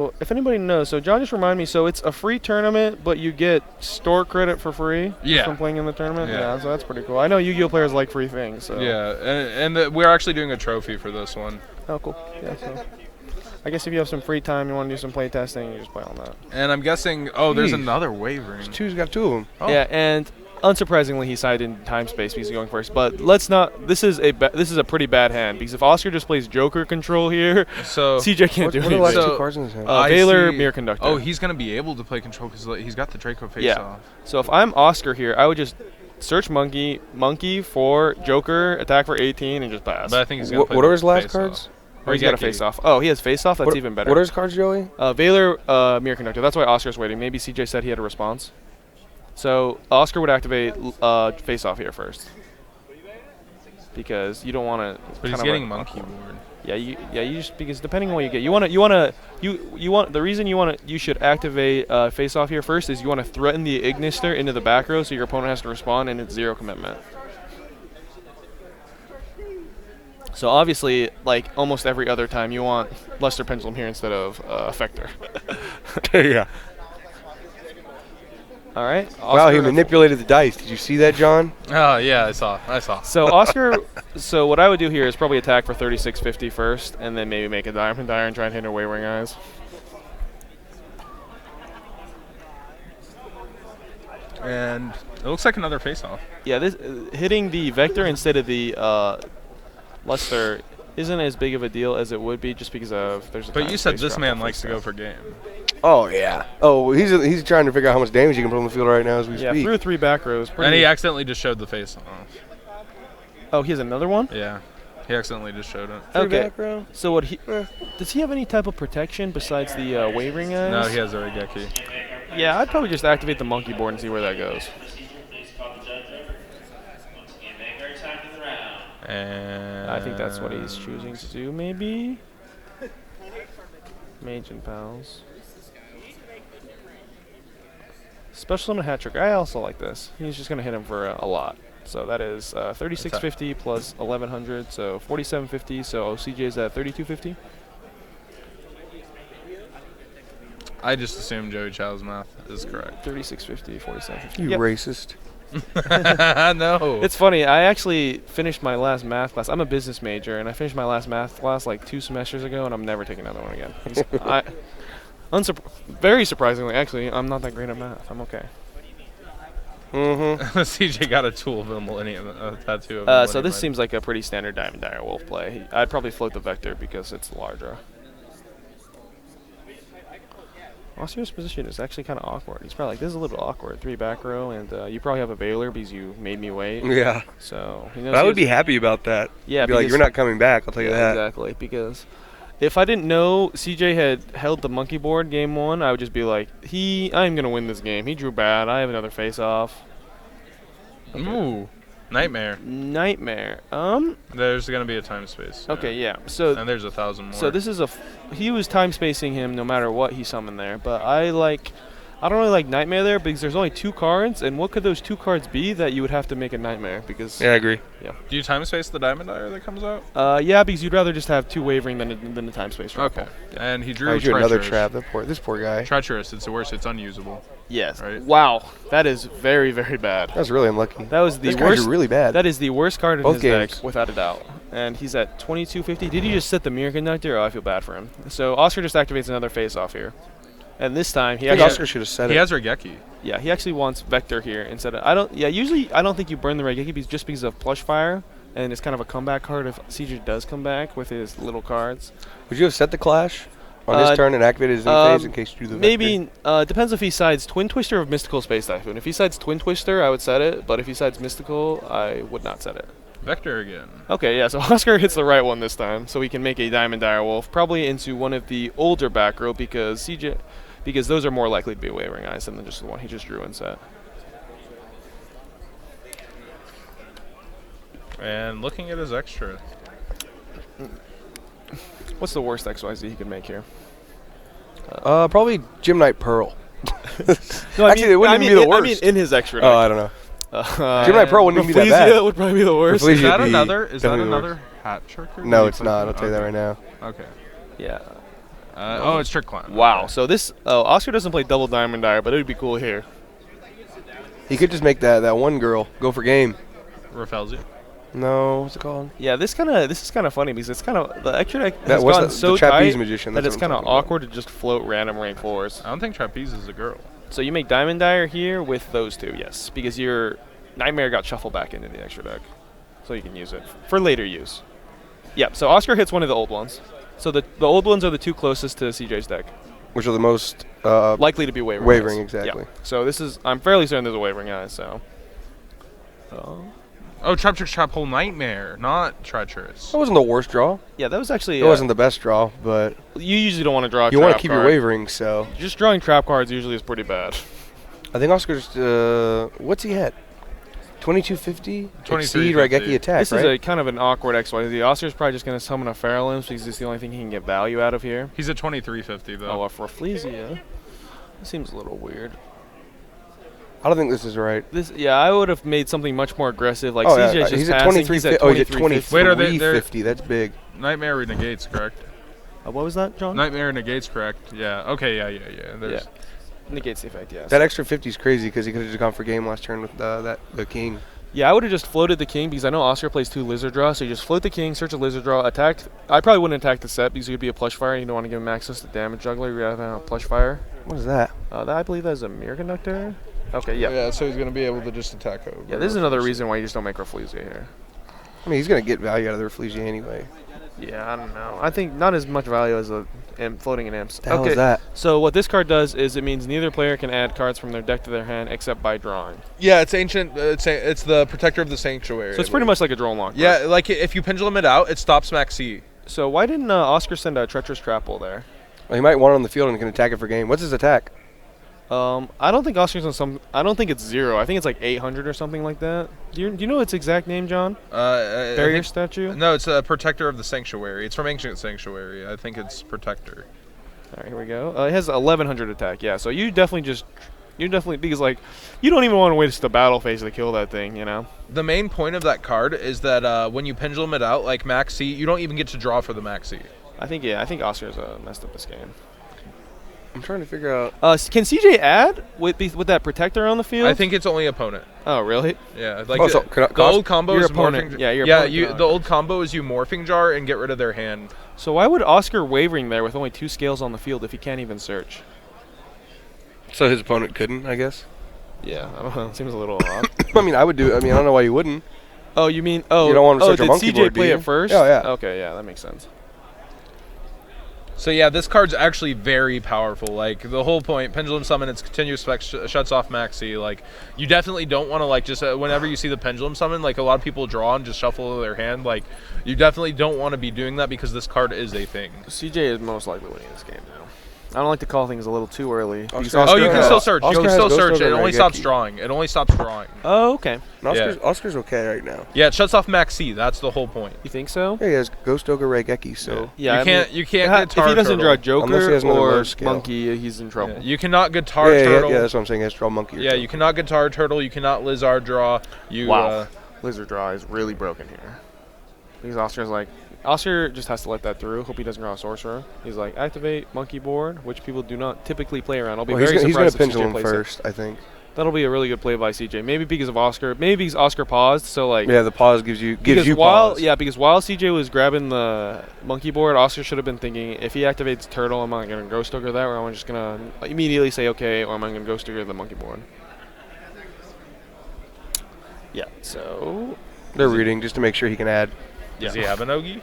Well, if anybody knows, so John just reminded me, so it's a free tournament, but you get store credit for free from playing in the tournament? Yeah, so that's pretty cool. I know Yu-Gi-Oh! Players like free things. So. Yeah, and we're actually doing a trophy for this one. Oh, cool. Yeah, so I guess if you have some free time, you want to do some play testing, you just play on that. And I'm guessing, there's another Wavering. He's got two of them. Oh. Yeah, and unsurprisingly, he sided in time space because he's going first. But let's not. This is a pretty bad hand because if Oscar just plays Joker control here, so CJ can't do anything. anything. What are two cards in his hand? Veiler, Mirror Conductor. Oh, he's gonna be able to play control because he's got the Draco face off. So if I'm Oscar here, I would just search Monkey for Joker, attack for 18, and just pass. But I think he's gonna play what are his last cards? Or he's got a face off. Oh, he has face off. That's even better. What are his cards, Joey? Veiler, Mirror Conductor. That's why Oscar's waiting. Maybe CJ said he had a response. So Oscar would activate face off here first, because you don't want to. But he's getting monkey board. Yeah, you just because depending on what you get, the reason you should activate face off here first is you want to threaten the Ignister into the back row so your opponent has to respond and it's 0 commitment. So obviously, like almost every other time, you want Luster Pendulum here instead of Effector. Yeah. All right. Oscar, wow, he manipulated the dice. Did you see that, John? Oh, yeah, I saw. So Oscar, so what I would do here is probably attack for 3650 first, and then maybe make a Diamond Dire and try and hit her Wavering Eyes. And it looks like another face-off. Yeah, this hitting the Vector instead of the Luster isn't as big of a deal as it would be just because of there's a But you said this man likes to go for game. Oh, yeah. Oh, he's trying to figure out how much damage he can put on the field right now as we speak. Yeah, through 3 back rows. And he accidentally just showed the face off. Oh, he has another one? Yeah. He accidentally just showed it. Okay. Back row. So what does he have any type of protection besides the Wavering Eyes? No, he has a Regeki. Yeah, I'd probably just activate the monkey board and see where that goes. And I think that's what he's choosing to do, maybe? Mage and Pals. Special summon hat trick. I also like this. He's just going to hit him for a lot. So that is 3650 plus 1100, so 4750. So CJ's at 3250. I just assumed Joey Chow's math is correct. 3650, 4750. You racist. No. It's funny. I actually finished my last math class. I'm a business major, and I finished my last math class like 2 semesters ago, and I'm never taking another one again. Very surprisingly, actually, I'm not that great at math. I'm okay. CJ got a Tool of the Millennium, a tattoo of the so this seems like a pretty standard Diamond Direwolf play. I'd probably float the Vector because it's larger. Oscar's position is actually kind of awkward. He's probably like, this is a little awkward. 3 back row, and you probably have a Veiler because you made me wait. Yeah. So he knows I would be happy about that. Yeah. Be like, you're not coming back, I'll tell you that. Exactly, because if I didn't know CJ had held the monkey board game 1, I would just be like, I'm going to win this game. He drew bad. I have another face-off. Okay. Ooh. Nightmare. There's going to be a time space. Okay, yeah. So and there's 1,000 more. So this is he was time spacing him no matter what he summoned there, but I don't really like Nightmare there because there's only 2 cards, and what could those 2 cards be that you would have to make a Nightmare? Because yeah, I agree. Yeah. Do you time space the Diamond Dire that comes out? Yeah, because you'd rather just have 2 Wavering than the time space. Okay. Yeah. And he drew another trap. This poor guy. Treacherous. It's the worst. It's unusable. Yes. Right? Wow. That is very, very bad. That was really unlucky. That was the worst. Guys are really bad. That is the worst card in Both his games. deck, without a doubt. And he's at 2250. Did he just set the Mirror Conductor? Oh, I feel bad for him. So Oscar just activates another face-off here. And this time Oscar should have set it. He has Regeki. Yeah, he actually wants Vector here instead of usually I don't think you burn the Regeki just because of Plush Fire, and it's kind of a comeback card if CJ does come back with his little cards. Would you have set the Clash on his turn and activated his phase in case you do the Vector? Maybe depends if he sides Twin Twister or Mystical Space Typhoon. If he sides Twin Twister, I would set it, but if he sides Mystical, I would not set it. Vector again. Okay, yeah, so Oscar hits the right one this time, so we can make a Diamond Direwolf, probably into one of the older back row because those are more likely to be Wavering Eyes than just the one he just drew and set. And looking at his extra. What's the worst XYZ he could make here? Probably Gym Knight Pearl. No, actually, it wouldn't even be the worst. I mean, in his extra. Oh, I don't know. Gym Knight Pearl wouldn't even be that bad. Reflesia would probably be the worst. Is that another hat trick? No, it's not. I'll tell you that right now. Okay. Yeah. Oh, it's Trick Clown. Wow. Okay. So this Oscar doesn't play double Diamond Dire, but it would be cool here. He could just make that one girl go for game. Reflesia. No, what's it called? Yeah, this is kind of funny because it's kind of the extra deck That has was gone the so Trapeze tight Magician. that That's it's what kind I'm of talking about. awkward to just float random rank 4s. I don't think Trapeze is a girl. So you make Diamond Dire here with those two, yes, because your Nightmare got shuffled back into the extra deck, so you can use it for later use. Yep. So Oscar hits one of the old ones. So the old ones are the two closest to CJ's deck, Which are the most likely to be Wavering. Wavering, Eyes. exactly. Yeah. So this is I'm fairly certain there's a Wavering Eyes. So. Oh, Treacherous Trap Hole Nightmare, not Treacherous. That wasn't the worst draw. Yeah, that was actually. It wasn't the best draw, but You usually don't want to draw. A you want to trap keep card. your wavering. So Just drawing trap cards usually is pretty bad. I think Oscar's what's he at? 2250. Exceed 2350. Raigeki attack. This right? is a kind of an awkward XYZ. Oscar's probably just going to summon a Feral Imps because it's the only thing he can get value out of here. He's at 2350 though. Oh, for Reflesia. That seems a little weird. I don't think this is right. I would have made something much more aggressive. Like Oh, CJ's yeah, just he's at passing. 23. He's at Oh, he's at 2350. Wait, are they- 2350. That's big. Nightmare negates, correct? What was that, John? Nightmare negates, correct? Yeah. Okay. Yeah. There's. Negates the effect, yes. That extra 50 is crazy because he could have just gone for game last turn with the king. Yeah, I would have just floated the king because I know Oscar plays 2 Lizard Draw, so you just float the king, search a Lizard Draw, attack. I probably wouldn't attack the set because it would be a plush fire and you don't want to give him access to damage juggler rather than a plush fire. What is that? I believe that's a mirror conductor. Okay, yeah. Yeah. So he's gonna be able to just attack over. Yeah, this is another reason why you just don't make Reflesia here. I mean, he's gonna get value out of the Reflesia anyway. Yeah, I don't know. I think not as much value as a floating in imps. The hell is that? So what this card does is it means neither player can add cards from their deck to their hand except by drawing. Yeah, it's ancient. It's the protector of the sanctuary. So it's pretty much like a draw and lock. Yeah, like if you pendulum it out, it stops max C. So why didn't Oscar send a Treacherous Trap Hole there? Well, he might want it on the field and can attack it for game. What's his attack? I don't think Oscar's on some. I don't think it's 0. I think it's like 800 or something like that. Do you know its exact name, John? Barrier statue. No, it's a protector of the sanctuary. It's from ancient sanctuary. I think it's protector. All right, here we go. It has 1100 attack. Yeah, so you definitely because like you don't even want to waste the battle phase to kill that thing, you know. The main point of that card is that when you pendulum it out, like max C, you don't even get to draw for the max C. I think Oscar's messed up this game. I'm trying to figure out. Can CJ add with that protector on the field? I think it's only opponent. Oh, really? Yeah, like so the old combo your is opponent. morphing. Yeah, your yeah. opponent. The old combo is you morphing jar and get rid of their hand. So why would Oscar wavering there with only 2 scales on the field if he can't even search? So his opponent couldn't, I guess. Yeah, I don't know. It seems a little odd. I mean, I would do. I mean, I don't know why you wouldn't. Oh, you mean? Oh, you don't want to search a did monkey CJ board, do play you? it first? Oh, yeah. Okay, yeah, that makes sense. So yeah, this card's actually very powerful. Like the whole point, pendulum summon, its continuous effect shuts off maxi. Like you definitely don't want to like just whenever you see the pendulum summon, like a lot of people draw and just shuffle their hand. Like you definitely don't want to be doing that because this card is a thing. CJ is most likely winning this game now. I don't like to call things a little too early. Oscar Oh, you can has- still search. You Oscar can has still Ghost search. Ogre It only Raigeki. stops drawing. It only stops drawing. Oh, okay. And Oscar's okay right now. Yeah, it shuts off max C. That's the whole point. You think so? Yeah, he has Ghost Ogre Raigeki, so Yeah, you can't get if Tar he doesn't draw Turtle. Unless he Joker has another or low scale. Monkey, he's in trouble. Yeah, you cannot guitar yeah, turtle. that's what I'm saying. He has to draw monkey. Or Yeah, you cannot guitar turtle. You cannot lizard draw. You Wow. Lizard draw is really broken here. Because Oscar just has to let that through. Hope he doesn't draw a sorcerer. He's like, activate monkey board, which people do not typically play around. I'll be Well, very he's gonna surprised if CJ pendulum plays first, it. I think. That'll be a really good play by CJ. Maybe because of Oscar. Maybe because Oscar paused. So like. Yeah, the pause gives you Because pause. because while CJ was grabbing the monkey board, Oscar should have been thinking, if he activates turtle, am I going to Ghost Ogre that, or am I just going to immediately say okay, or am I going to Ghost Ogre the monkey board? Yeah. So. They're reading just to make sure he can add. Does he have an Ogi?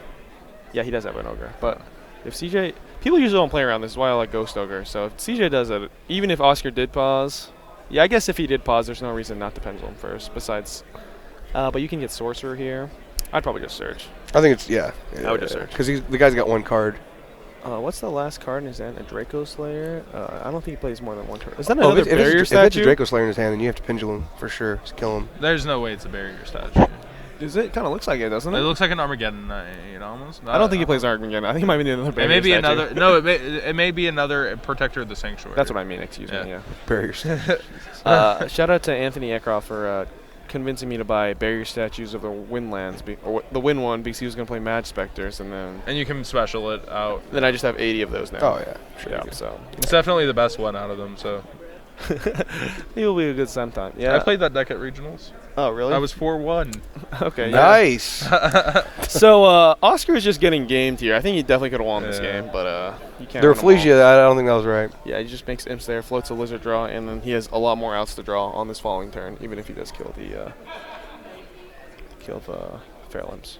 Yeah, he does have an ogre. But if CJ, people usually don't play around this. Is why I like Ghost Ogre. So if CJ does it, even if Oscar did pause, yeah, I guess if he did pause, there's no reason not to pendulum first. Besides, but you can get sorcerer here. I'd probably just search. I think it's I would just search. because the guy's got one card. What's the last card in his hand? A Draco Slayer? I don't think he plays more than one turn. Is that Oh, another if barrier it's a statue? Draco Slayer in his hand, then you have to pendulum for sure. Just kill him. There's no way it's a barrier statue. Is it? Kind of looks like it, doesn't It it? looks like an Armageddon Knight, almost. I don't think he plays Armageddon. I think it might be another It barrier may be statue. another. No, it may be another protector of the sanctuary. That's what I mean. Excuse me. Yeah. Yeah. Barriers. Shout out to Anthony Eckroff for convincing me to buy barrier statues of the Windlands, or the Wind one, because he was going to play Mage Specters, and then And you can special it out. I just have 80 of those now. Oh, yeah. Sure Yeah, you do. so It's definitely the best one out of them. So it will be a good sometime. Yeah. I played that deck at regionals. Oh, really? I was 4-1. okay. Nice. So Oscar is just getting gamed here. I think he definitely could have won this game, but you can't. The win them all. Reflesia, I don't think that was right. Yeah, he just makes imps there, floats a lizard draw, and then he has a lot more outs to draw on this following turn, even if he does kill the feral imps.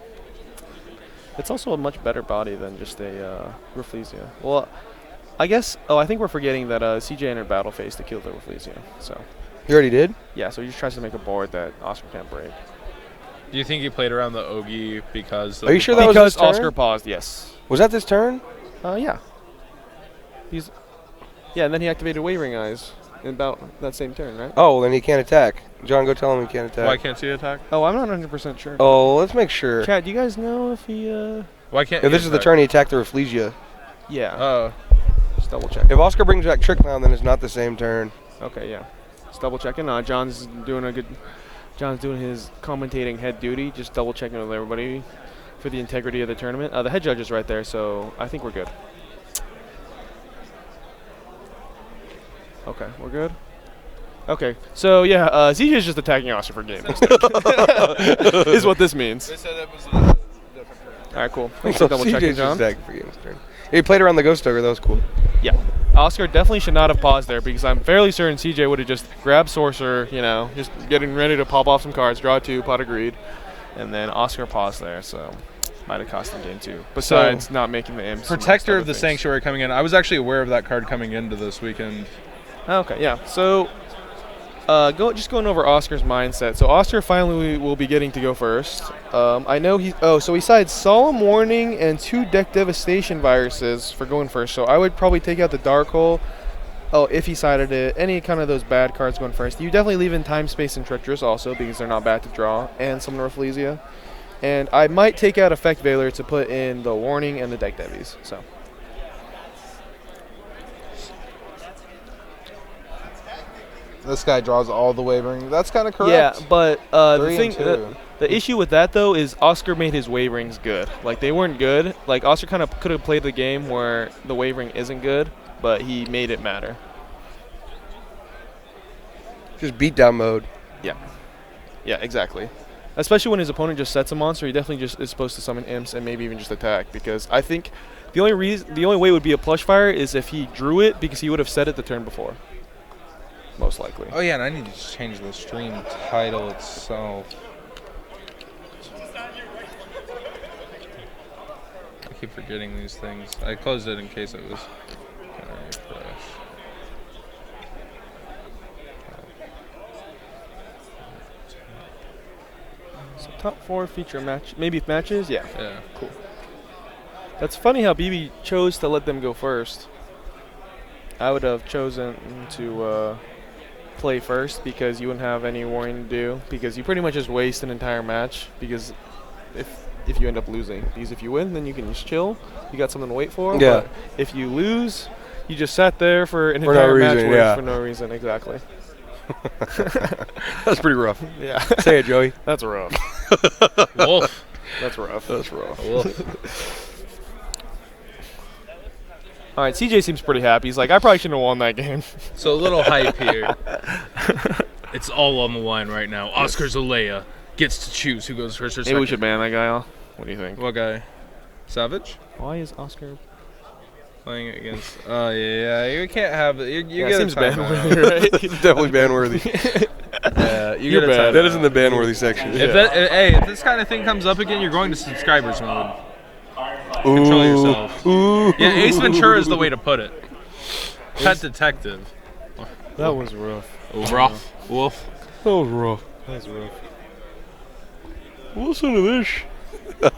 It's also a much better body than just a Reflesia. Well, I guess. Oh, I think we're forgetting that CJ entered battle phase to kill the Reflesia. So. You already did? Yeah, so he just tries to make a board that Oscar can't break. Do you think he played around the Ogi because? Are you sure that was Because his turn? Oscar paused, yes. Was that this turn? Yeah. Yeah, and then he activated Wavering Eyes in about that same turn, right? Oh, then he can't attack. John, go tell him he can't attack. Why can't he attack? Oh, I'm not 100% sure. Oh, let's make sure. Chad, do you guys know if he, Why can't? If he this is the attack? turn he attacked the Reflesia. Yeah, Oh, just double check. If Oscar brings back Trick Clown, then it's not the same turn. Okay, yeah. Just double checking. John's doing his commentating head duty, just double checking with everybody for the integrity of the tournament. The head judge is right there, so I think we're good. Okay, we're good. Okay, so yeah, ZJ is just attacking Oscar for game. Is what this means. they said it was a different turn. All right, cool. Thanks So for double checking, CJ's John. just attacking for game's turn. He played around the Ghost Ogre. That was cool. Yeah. Oscar definitely should not have paused there because I'm fairly certain CJ would have just grabbed Sorcerer, just getting ready to pop off some cards, draw 2, pot of greed, and then Oscar paused there, so might have cost him game 2. Besides not making the imps. and Protector other of the things. Sanctuary coming in. I was actually aware of that card coming into this weekend. Okay, yeah. So just going over Oscar's mindset. So Oscar finally will be getting to go first. I know so he sides Solemn Warning and 2 deck Devastation Viruses for going first. So I would probably take out the Dark Hole. Oh, if he sided it, any kind of those bad cards going first. You definitely leave in Time, Space, and Treacherous also because they're not bad to draw, and some Reflesia. And I might take out Effect Veiler to put in the Warning and the deck Devies. So. This guy draws all the Wavering. That's kind of correct. Yeah, but the 3 thing, and 2. the issue with that though is Oscar made his Waverings good. Like they weren't good. Like Oscar kind of could have played the game where the Wavering isn't good, but he made it matter. Just beatdown mode. Yeah, exactly. Especially when his opponent just sets a monster, he definitely just is supposed to summon imps and maybe even just attack. Because I think the only way it would be a plush fire is if he drew it because he would have set it the turn before. Most likely. Oh yeah, and I need to change the stream title itself. I keep forgetting these things. I closed it in case it was kind of refresh. So top 4 feature match, maybe matches. Yeah. Yeah. Cool. That's funny how BB chose to let them go first. I would have chosen to play first because you wouldn't have any warning to do because you pretty much just waste an entire match because if you end up losing. Because if you win, then you can just chill. You got something to wait for. Yeah. But if you lose, you just sat there for an For entire no match reason, waste yeah. for no reason. Exactly. That's pretty rough. Yeah. Say it, Joey. That's rough. Wolf. That's rough. That's rough. Wolf. All right, CJ seems pretty happy. He's like, I probably shouldn't have won that game. So a little hype here. It's all on the line right now. Oscar Zalea gets to choose who goes first or second. Maybe we should ban that guy, Al. What do you think? What guy? Savage? Why is Oscar? Playing against. Oh yeah, you can't have it. You Yeah, get seems a timeout. ban-worthy, right? It's definitely ban-worthy. Yeah, you You're get a bad. timeout. That is in the ban-worthy section. If if this kind of thing comes up again, you're going to subscribers mode. Control yourself. Ooh. Yeah, Ace Ventura is the way to put it. Pet detective. That was rough. Rough. Wolf. That was rough. That was rough. Listen to this.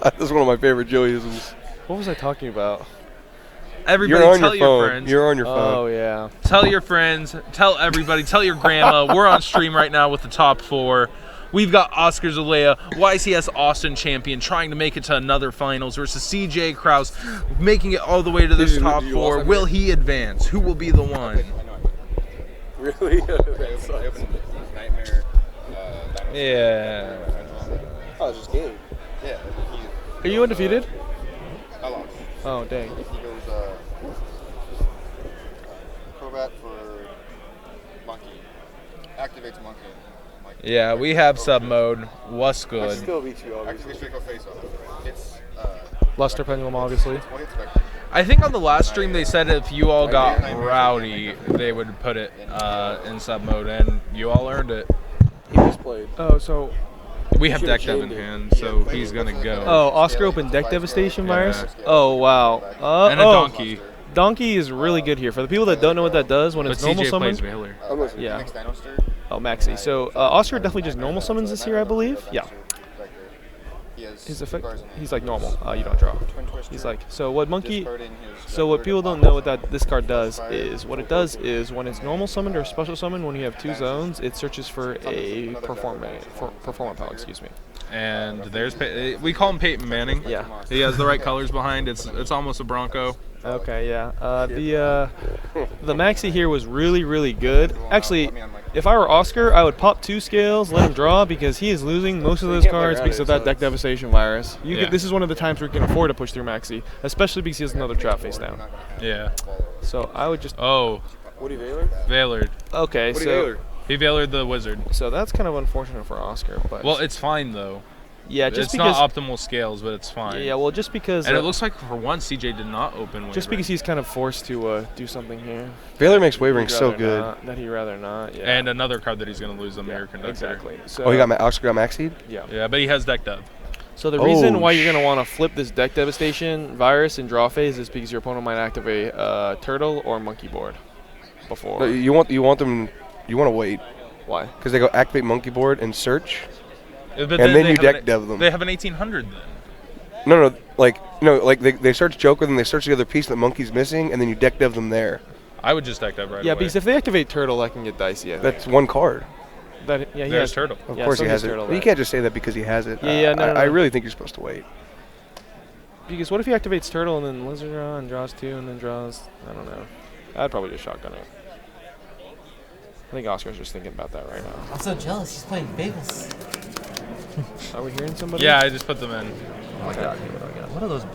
That's one of my favorite Joeyisms. What was I talking about? Everybody You're on tell your phone. friends. You're on your phone. Oh, yeah. Tell your friends. Tell everybody. Tell your grandma. We're on stream right now with the top 4. We've got Oscar Zalea, YCS Austin champion, trying to make it to another finals versus CJ Kraus, making it all the way to this top 4. Will he advance? Who will be the one? Really? Nightmare, Yeah. Oh, it's just game. Yeah. Are you undefeated? I lost. Oh, dang. He goes Crobat for Monkey. Activates Monkey. Yeah, we have sub mode. What's I good? still beat you, obviously. Activates Draco face off. It's Luster Pendulum, obviously. what do you expect? I think on the last stream they said if you all got rowdy, they would put it in sub mode, and you all earned it. He misplayed. Oh, so. We have Should've deck dev in chained it. hand, so he's gonna go. Oh, Oscar opened Deck Devastation Virus? Yeah. Oh, wow. And a donkey. Donkey is really good here. For the people that don't know what that does, when But it's normal CJ summon. plays Valor. Yeah. Oh, Maxi. So Oscar definitely just normal summons this here, I believe. Yeah. His effect. He's like normal. You don't draw. He's like so. What monkey? So what people don't know what this card does is what it does is when it's normal summoned or special summoned, when you have 2 zones, it searches for a performance power. Excuse me. And there's we call him Peyton Manning. Yeah. He has the right colors behind. It's almost a Bronco. Okay, yeah. The Maxi here was really good. Actually, if I were Oscar, I would pop 2 scales, let him draw, because he is losing most of those cards because of that Deck Devastation Virus. This is one of the times where you can afford to push through Maxi, especially because he has another trap face down. Yeah. So I would just. Oh. What do you Valor? Valored. Okay, so. He Valored the wizard. So that's kind of unfortunate for Oscar, but. Well, it's fine though. Yeah, just it's because. not optimal scales, but it's fine. Yeah, well, just because. And it looks like for once CJ did not open Wavering. Just because he's kind of forced to do something here. Valor makes Wavering so good. That he'd rather not. Yeah. And another card that he's going to lose, the Mirror Conductor. Exactly. So, Oh, Oscar got Maxied? Yeah. Yeah, but he has deck dev. So the reason why you're going to want to flip this Deck Devastation Virus in draw phase is because your opponent might activate Turtle or Monkey board before. No, you want to wait. Why? Because they go activate Monkey board and search. But and then you deck dev them. They have an 1800 then. No, they search Joker, then they search the other piece that Monkey's missing, and then you deck dev them there. I would just deck dev right away. Yeah, because if they activate Turtle, that can get dicey. That's one card. He has Turtle. Of course he has it. But you can't just say that because he has it. I really think you're supposed to wait. Because what if he activates Turtle and then Lizard draw and draws 2 and then draws, I don't know. I'd probably just shotgun it. I think Oscar's just thinking about that right now. I'm so jealous. He's playing Fables. Are we hearing somebody? Yeah, I just put them in. Oh my god. What are those?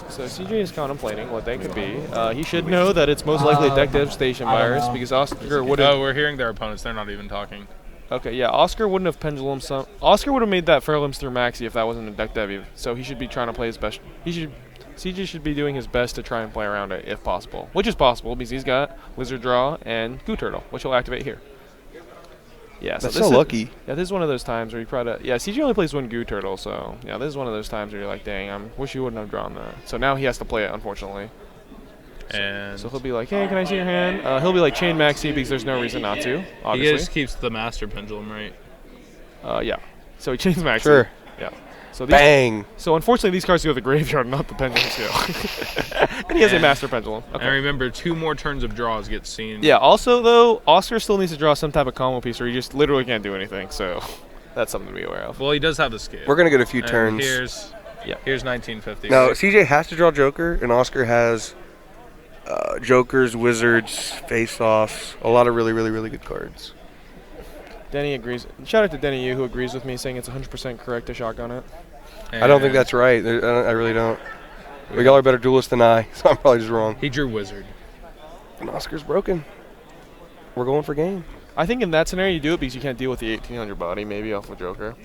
So CJ is contemplating what they could be. He should know that it's most likely Deck Devastation Virus because Oscar would have. Oh, we're hearing their opponents. They're not even talking. Okay, yeah, Oscar wouldn't have Pendulum some. Oscar would have made that Fairlimbs through Maxi if that wasn't a Deck Dev. So he should be trying to play his best. CJ should be doing his best to try and play around it if possible, which is possible because he's got Lizard Draw and Goo Turtle, which he'll activate here. Yeah, That's so lucky. Yeah, this is one of those times where you probably. Yeah, CJ only plays 1 Goo Turtle, so yeah, this is one of those times where you're like, dang, I wish you wouldn't have drawn that. So now he has to play it, unfortunately. And so he'll be like, hey, can I see your hand? He'll be like Chain Maxi because there's no reason not to, obviously. He just keeps the Master Pendulum, right? Yeah. So he chains Maxi. Sure. Yeah. So Bang! So unfortunately, these cards go to the graveyard, not the Pendulum scale. And he has a Master Pendulum. Okay. And remember, 2 more turns of draws get seen. Yeah, also, though, Oscar still needs to draw some type of combo piece where he just literally can't do anything, so that's something to be aware of. Well, he does have the scale. We're going to get a few And turns. Here's 1950. No, CJ has to draw Joker, and Oscar has Jokers, Wizards, Face-Offs, a lot of really good cards. Denny agrees. Shout out to Denny Yu, who agrees with me, saying it's 100% correct to shotgun it. I don't think that's right. I really don't. But y'all are better duelists than I, so I'm probably just wrong. He drew Wizard. And Oscar's broken. We're going for game. I think in that scenario you do it because you can't deal with the 1800 body, maybe off of Joker.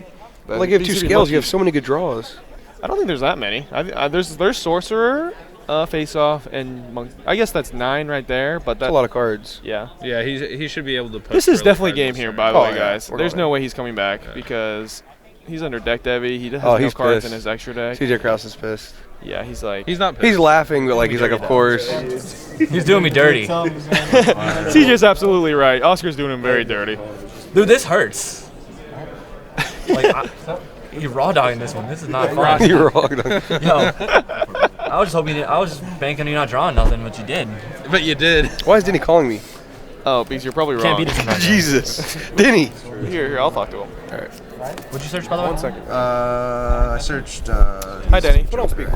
But Like, you have 2 scales, you have so many good draws. I don't think there's that many. There's Sorcerer, Face Off, and Monk. I guess that's 9 right there, but that's a lot of cards. Yeah. Yeah, he should be able to put. This is definitely game here, by the way, guys. We're There's going no way he's coming back because he's under deck Devi. He has no cards pissed. in his extra deck. CJ Krause is pissed. Yeah, he's like. He's not pissed. He's laughing, but like he's like, of course. He's doing me dirty. CJ's absolutely right. Oscar's doing him very dirty. Dude, this hurts. Like, you're raw dogging this one. This is not fun. You're wrong. Yo, I was just hoping. I was just banking you're not drawing nothing, but you did. But you did. Why is Denny calling me? Oh, because you're probably wrong. Can't beat this. Jesus. Denny. Here, I'll talk to him. All right. What'd you search, by the way? 1 second. I searched. Hi, Denny. Put on speaker.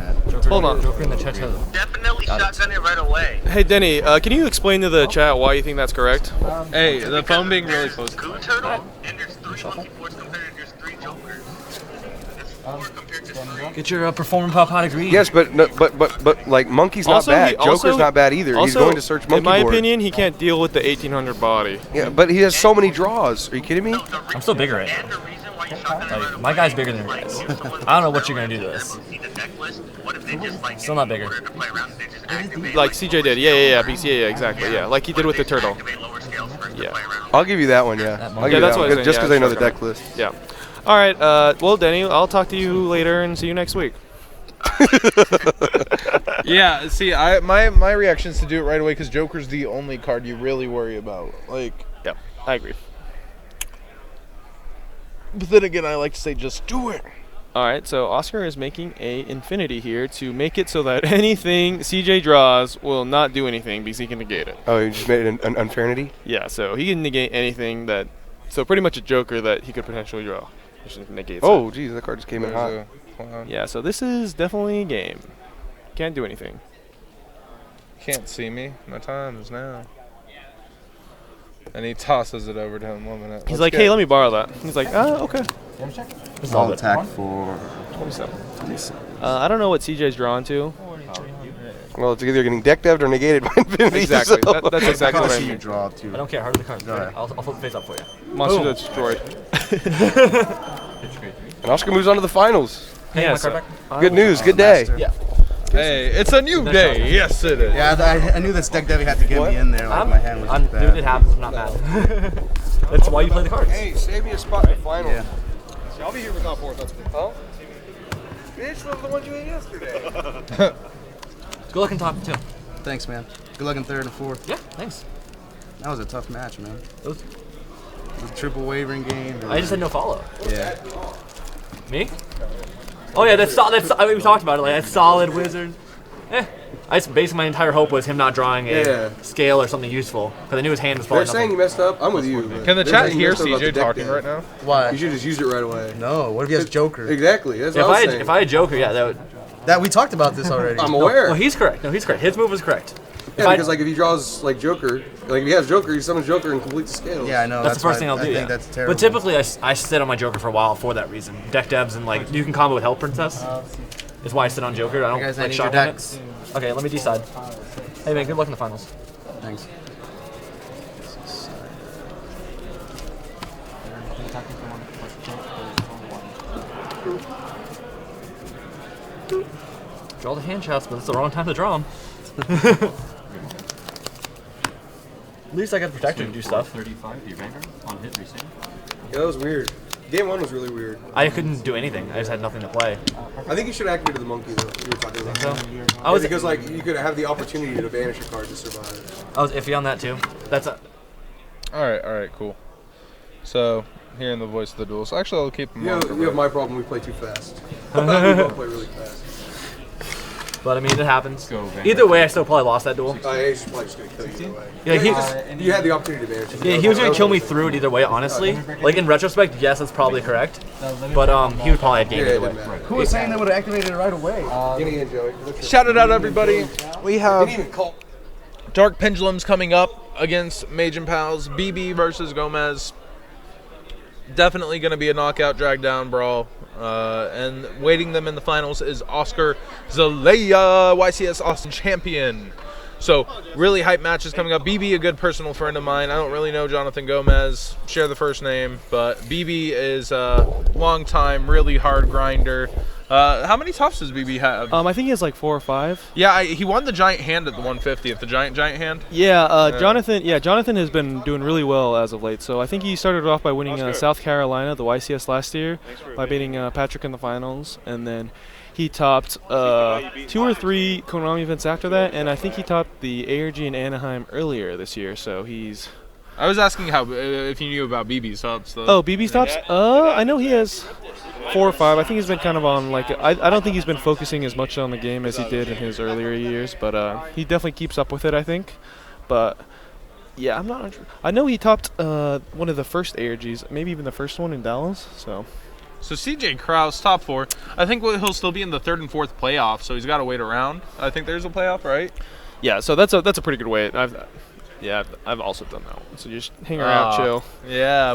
Hold on. Joker in the chat. Definitely shotgun it right away. Hey, Denny, can you explain to the chat why you think that's correct? Hey, the phone being really close. Goo Turtle, and there's 3 shuffle. Force compared to just 3 jokers. That's 4 compared to 3. Get your performing pop out of greed. Yes, but like Monkey's not Also, bad. he- Joker's also- not bad either. He's Also, going to search Monkey in my board. opinion, he can't deal with the 1800 body. Yeah, but he has so many draws. Are you kidding me? I'm still bigger at it. And the reason why you shotgun right Like, my guy's bigger than your guys. I don't know what you're gonna do to this. see the deck list. What if they just like Still not bigger. in order to play around, they just activate Like CJ did. Yeah, exactly. Yeah, like he did with the turtle. activate lower scales for us to Yeah. play around. I'll give you that one. Yeah, That I'll Monkey. give Yeah, you that's that what I one. was Just saying, because I know yeah, the sure. deck list. Yeah. All right. Well, Denny, I'll talk to you later and see you next week. Yeah, see, my reaction is to do it right away because Joker's the only card you really worry about. Like, Yeah, I agree. but then again, I like to say just do it. All right, so Oscar is making a infinity here to make it so that anything CJ draws will not do anything because he can negate it. Oh, you just made an unfairnity? Yeah, so he can negate anything that. So pretty much a joker that he could potentially draw. Which negates it. Oh, geez, that card just came in hot. Yeah, so this is definitely a game. Can't do anything. Can't see me. My time is now. And he tosses it over to him 1 minute. He's like, hey, let me borrow that. He's like, okay. This is all I'll good. attack for 27. I don't know what CJ's drawn to. Well, it's either getting deck dev'd or negated by infinity. Exactly. so- That's exactly what I see you mean. draw too. I don't care. How do the cards? Go ahead. I'll flip the face up for you. Monster Boom. destroyed. And Oscar moves on to the finals. Hey, Yeah, my so- card back? Good news, good day. Master. Yeah. Hey, it's a new day. Yes, it is. Yeah, I knew this deck Debbie had to get me in there. Like my hand was just Dude, bad. it happens. I'm not mad. That's why you play the cards. Hey, save me a spot in the final. Yeah. I'll be here without fourth. That's Huh? Bitch, those are the ones you ate yesterday. Good luck in top two. Thanks, man. Good luck in third and fourth. Yeah, thanks. That was a tough match, man. It was- The triple wavering game. I just had no follow. Yeah. Me? Oh yeah, I mean, we talked about it. Like that's solid wizard. I just basically my entire hope was him not drawing a Yeah. scale or something useful because I knew his hand was They're probably saying you nothing. messed up. I'm with you. but Can the they're chat saying you hear messed up about the CJ deck talking dev. right now? Why? You should just use it right away. No. What if he has Joker? Exactly. That's If what I I was saying. if I had Joker, yeah, that would. That we talked about this already. I'm aware. Well, he's correct. No, he's correct. His move was correct. If Yeah, I- because like if he draws like Joker, like if he has Joker, he summons Joker and completes the scale. Yeah, I know. That's the first why thing I'll do. I Yeah. think that's terrible. But typically, I sit on my Joker for a while for that reason. Deck devs and like you can combo with Help Princess. Is why I sit on Joker. I don't guys, I like need shot your limits. decks. Okay, let me decide. Hey man, good luck in the finals. Thanks. Draw the hand shots, but it's the wrong time to draw them. At least I got protector to do stuff. 35, the Vanguard on hit receive. Yeah, that was weird. Game one was really weird. I couldn't do anything. I just had nothing to play. I think you should have activated the monkey though. You were talking about. So I was because like you could have the opportunity to banish a card to survive. I was iffy on that too. That's a. All right, cool. So, hearing the voice of the duels. Actually, I'll keep them You on. have, for you have a my problem. We play too fast. We both play really fast. But I mean, it happens. Go, Vanguard. Either way, I still probably lost that duel. He's probably just gonna kill you either way. Yeah, he- you had the opportunity to banish. Yeah, he was gonna kill me through it either way. Honestly, like in retrospect, yes, that's probably correct. But he would probably have game Yeah, it either way. didn't matter. Who was saying they would have activated it right away? Get in, Joey. Shout it out, everybody. We have Didn't even call. Dark Pendulums coming up against Mage and Pals. BB versus Gomez. Definitely going to be a knockout, drag down brawl. And waiting them in the finals is Oscar Zalea, YCS Austin champion. So, really hype matches coming up. BB, a good personal friend of mine. I don't really know Jonathan Gomez, share the first name, but BB is a long time, really hard grinder. How many tops does BB have? I think he has like 4 or 5. Yeah, he won the giant hand at the 150th, the giant hand. Yeah, Jonathan has been doing really well as of late. So I think he started off by winning South Carolina, the YCS last year, by beating Patrick in the finals, and then he topped 2 or 3 Konami events after that, and I think he topped the ARG in Anaheim earlier this year. So he's I was asking how if you knew about BB's tops though. oh BB's tops. I know he has 4 or 5. I think he's been kind of on like I don't think he's been focusing as much on the game as he did in his earlier years, but he definitely keeps up with it, I think. But yeah, I'm not. I know he topped one of the first ARGs, maybe even the first one in Dallas. So CJ Kraus, top 4. I think he'll still be in the 3rd and 4th playoff, so he's got to wait around. I think there's a playoff, right? yeah, so that's a pretty good weight. Yeah, I've also done that one. So just hang around, chill. Yeah,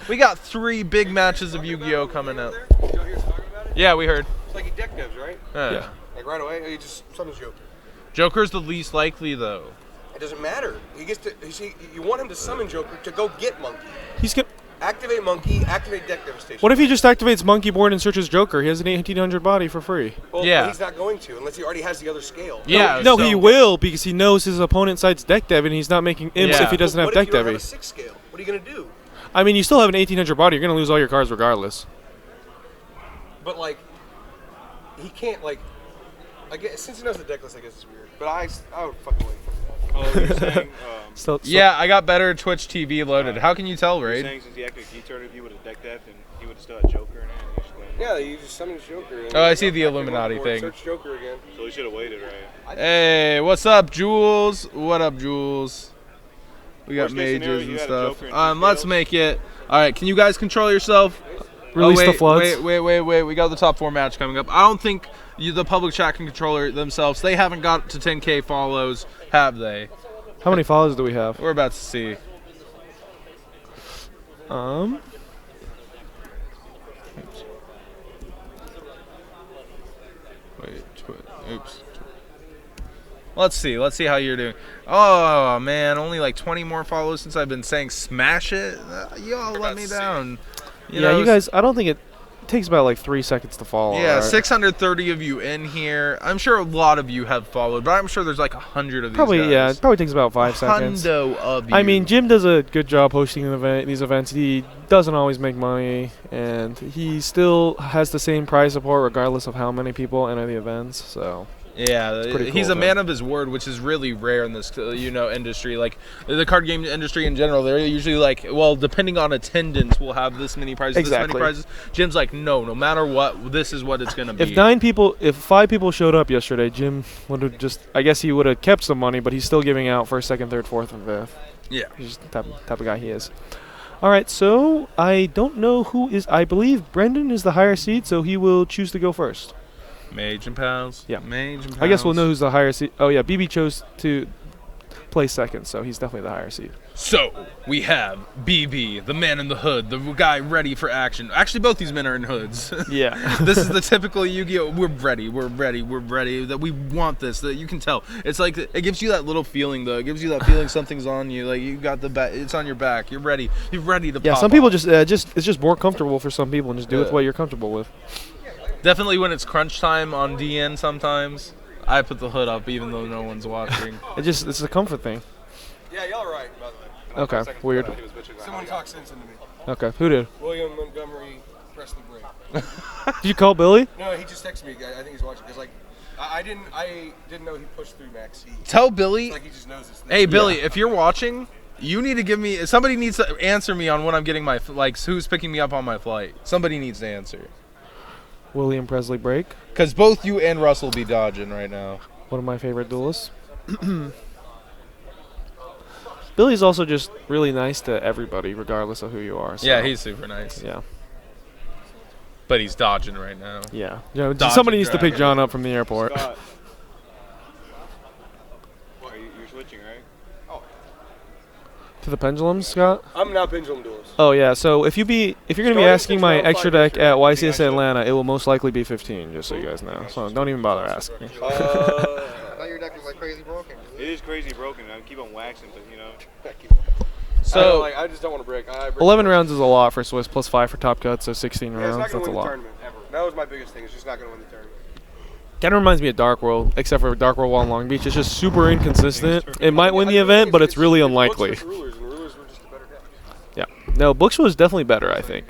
we got 3 big matches of Yu-Gi-Oh coming up. Yeah, we heard. It's like he deck devs, right? Yeah. Like right away, he just summons Joker. Joker's the least likely though. It doesn't matter. He gets to. You want him to summon Joker to go get Monkey. He's gonna Activate Monkey. Activate deck devastation. What if he just activates Monkey Board and searches Joker? He has an 1800 body for free. Well, Yeah. he's not going to unless he already has the other scale. Yeah. No, so- he will because he knows his opponent side's deck dev and he's not making imps Yeah. if he doesn't have What deck if you don't dev. have a 6 scale? What are you gonna do? I mean, you still have an 1800 body. You're gonna lose all your cards regardless. But like, he can't like. I guess since he knows the deck list, I guess it's weird. But I would fucking wait. Oh, you're saying, So Yeah, I got better Twitch TV loaded. How can you tell, you're Raid? saying since he acted key turn, if you would have decked that, and he would have still had Joker in it, and you just went, Yeah, you just summon Joker. And Oh, I see the activate Illuminati Monkey Board, thing. Search Joker again. so he should have waited, right? Hey, what's up, Jules? What up, Jules? We got Worst case scenario, mages you and had a stuff. Joker and 2 Let's scales. make it. All right, can you guys control yourself? Release wait, the floods. Wait. We got the top 4 match coming up. I don't think the public chat can control it themselves. They haven't got to 10K follows, have they? How many follows do we have? We're about to see. Wait, oops. Let's see how you're doing. Oh man, only like 20 more follows since I've been saying smash it. Y'all let me down. You guys, I don't think it takes about like 3 seconds to follow. Yeah, right? 630 of you in here. I'm sure a lot of you have followed, but I'm sure there's like 100 of these Probably, guys. yeah. It probably takes about 5 seconds. Hundo of you. I mean, Jim does a good job hosting these events. He doesn't always make money, and he still has the same prize support regardless of how many people enter the events. So yeah, pretty he's cool, a man of his word, which is really rare in this, industry. Like the card game industry in general, they're usually like, well, depending on attendance, we'll have this many prizes, this Exactly. many prizes. Jim's like, no matter what, this is what it's gonna be. If 5 people showed up yesterday, Jim would have I guess he would have kept some money, but he's still giving out first, second, third, fourth, and fifth. Yeah. He's just the type of guy he is. All right, so I don't know who is. I believe Brendan is the higher seed, so he will choose to go first. Mage and Pals. Yeah. Mage and Pals. I guess we'll know who's the higher seed. Oh yeah, BB chose to play second, so he's definitely the higher seed. So we have BB, the man in the hood, the guy ready for action. Actually, both these men are in hoods. Yeah. This is the typical Yu-Gi-Oh! We're ready. That we want this. That you can tell. It's like it gives you that little feeling, though. It gives you that feeling something's on you. Like you got the it's on your back. You're ready. You're ready to. Yeah. pop Some people off. just it's just more comfortable for some people, and just do with Yeah. what you're comfortable with. Definitely when it's crunch time on DN. Sometimes I put the hood up even though no one's watching. It's a comfort thing. Yeah, y'all are right, by the way. Okay, weird. Someone talked sense into me. Okay, who did? William Montgomery pressed the brake. Did you call Billy? No, he just texted me. I think he's watching because like I didn't know he pushed through Max C. Tell Billy. It's like he just knows this thing. Hey Billy, if you're watching, you need to give me. Somebody needs to answer me on when I'm getting my who's picking me up on my flight. Somebody needs to answer. William Presley break. Because both you and Russell be dodging right now. One of my favorite duelists. Billy's also just really nice to everybody, regardless of who you are. So. Yeah, he's super nice. Yeah. But he's dodging right now. Yeah. Dodge Somebody and needs to drag. pick John up from the airport. Scott. You're switching, right? To the Pendulum, Scott? I'm not Pendulum Duelist. Oh yeah. So if you're gonna be Starting asking my round extra 5 deck yesterday. at YCS Atlanta, it will most likely be 15, just so you guys know. So don't even bother asking. I thought your deck was like crazy broken. It is crazy broken. I keep on waxing, but you know. So I just don't want to break. 11 rounds is a lot for Swiss, plus 5 for top cut, so 16 Yeah, rounds. it's not That's gonna a win the lot. tournament ever. That was my biggest thing. It's just not gonna win the tournament. Kind of reminds me of Dark World, except for Dark World while in Long Beach. It's just super inconsistent. It might win the event, but it's really unlikely. Books versus Rulers, and Rulers were just a better deck. Yeah. No, Books was definitely better, I think.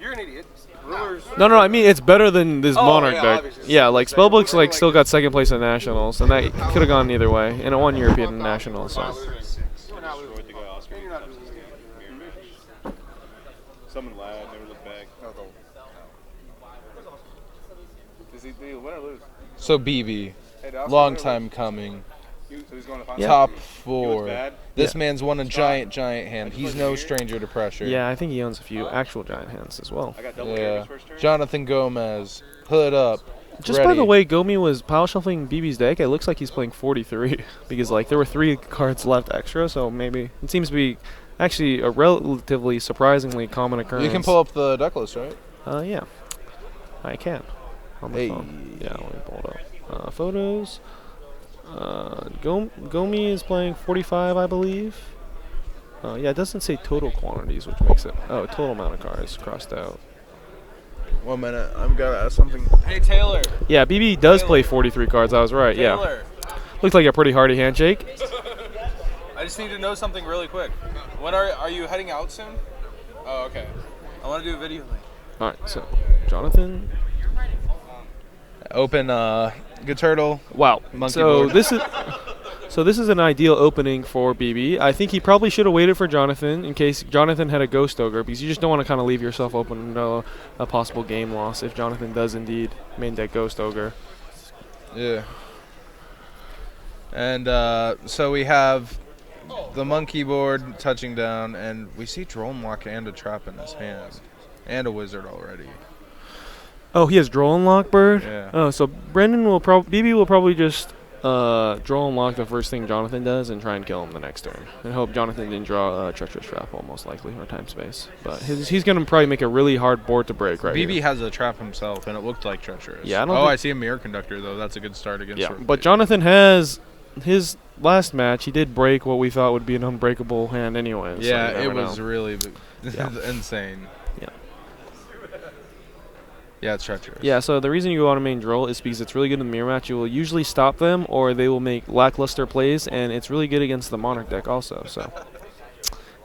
You're an idiot. Rulers. No, I mean it's better than this Oh, Monarch yeah, deck. obviously. Yeah, like Spellbook's like still got second place at Nationals, and that could have gone either way, and it won European Nationals. So. Destroyed the guy Oscar. Summon Lad, never look back. Does he win or lose? So BB, Hey, Oscar, long win or time coming. So he's going to find Top He was 4. bad. This Yeah. man's won a giant hand. He's no stranger to pressure. Yeah, I think he owns a few actual giant hands as well. I got double Yeah. his first turn. Jonathan Gomez, hood up. Just by the ready. way Gomi was power shuffling BB's deck, it looks like he's playing 43 because like there were 3 cards left extra, so maybe it seems to be actually a relatively surprisingly common occurrence. You can pull up the deck list, right? Yeah, I can. On my phone. Yeah, let me pull it up. Photos. Gomi is playing 45, I believe. Yeah, it doesn't say total quantities, which makes it total amount of cards crossed out. 1 minute, I'm gonna ask something. Hey Taylor. Yeah, BB does play 43 cards. I was right. Taylor. Yeah, looks like a pretty hearty handshake. I just need to know something really quick. When are you heading out soon? Oh, okay. I want to do a video. All right, so Jonathan. Open Good Turtle. Wow. Monkey so board. this is an ideal opening for BB. I think he probably should have waited for Jonathan in case Jonathan had a Ghost Ogre, because you just don't want to kind of leave yourself open to a possible game loss if Jonathan does indeed main deck Ghost Ogre. Yeah. And so we have the monkey board touching down, and we see Drone Lock and a trap in his hand, and a wizard already. Oh, he has Draw and Lock Bird? Yeah. Oh, so Brendan will BB will probably just draw and lock the first thing Jonathan does and try and kill him the next turn. And hope Jonathan didn't draw a Treacherous Trap Hole, most likely, or Time Space. But he's going to probably make a really hard board to break right BB here. has a trap himself, and it looked like Treacherous. Yeah, I see a Mirror Conductor, though. That's a good start against Yeah, Reflesia. but Jonathan has his last match. He did break what we thought would be an unbreakable hand anyway. Yeah, so it was really Yeah. insane. Yeah. Yeah, it's Treacherous. Yeah, so the reason you go on a main drill is because it's really good in the mirror match. You will usually stop them, or they will make lackluster plays, and it's really good against the Monarch deck also. So,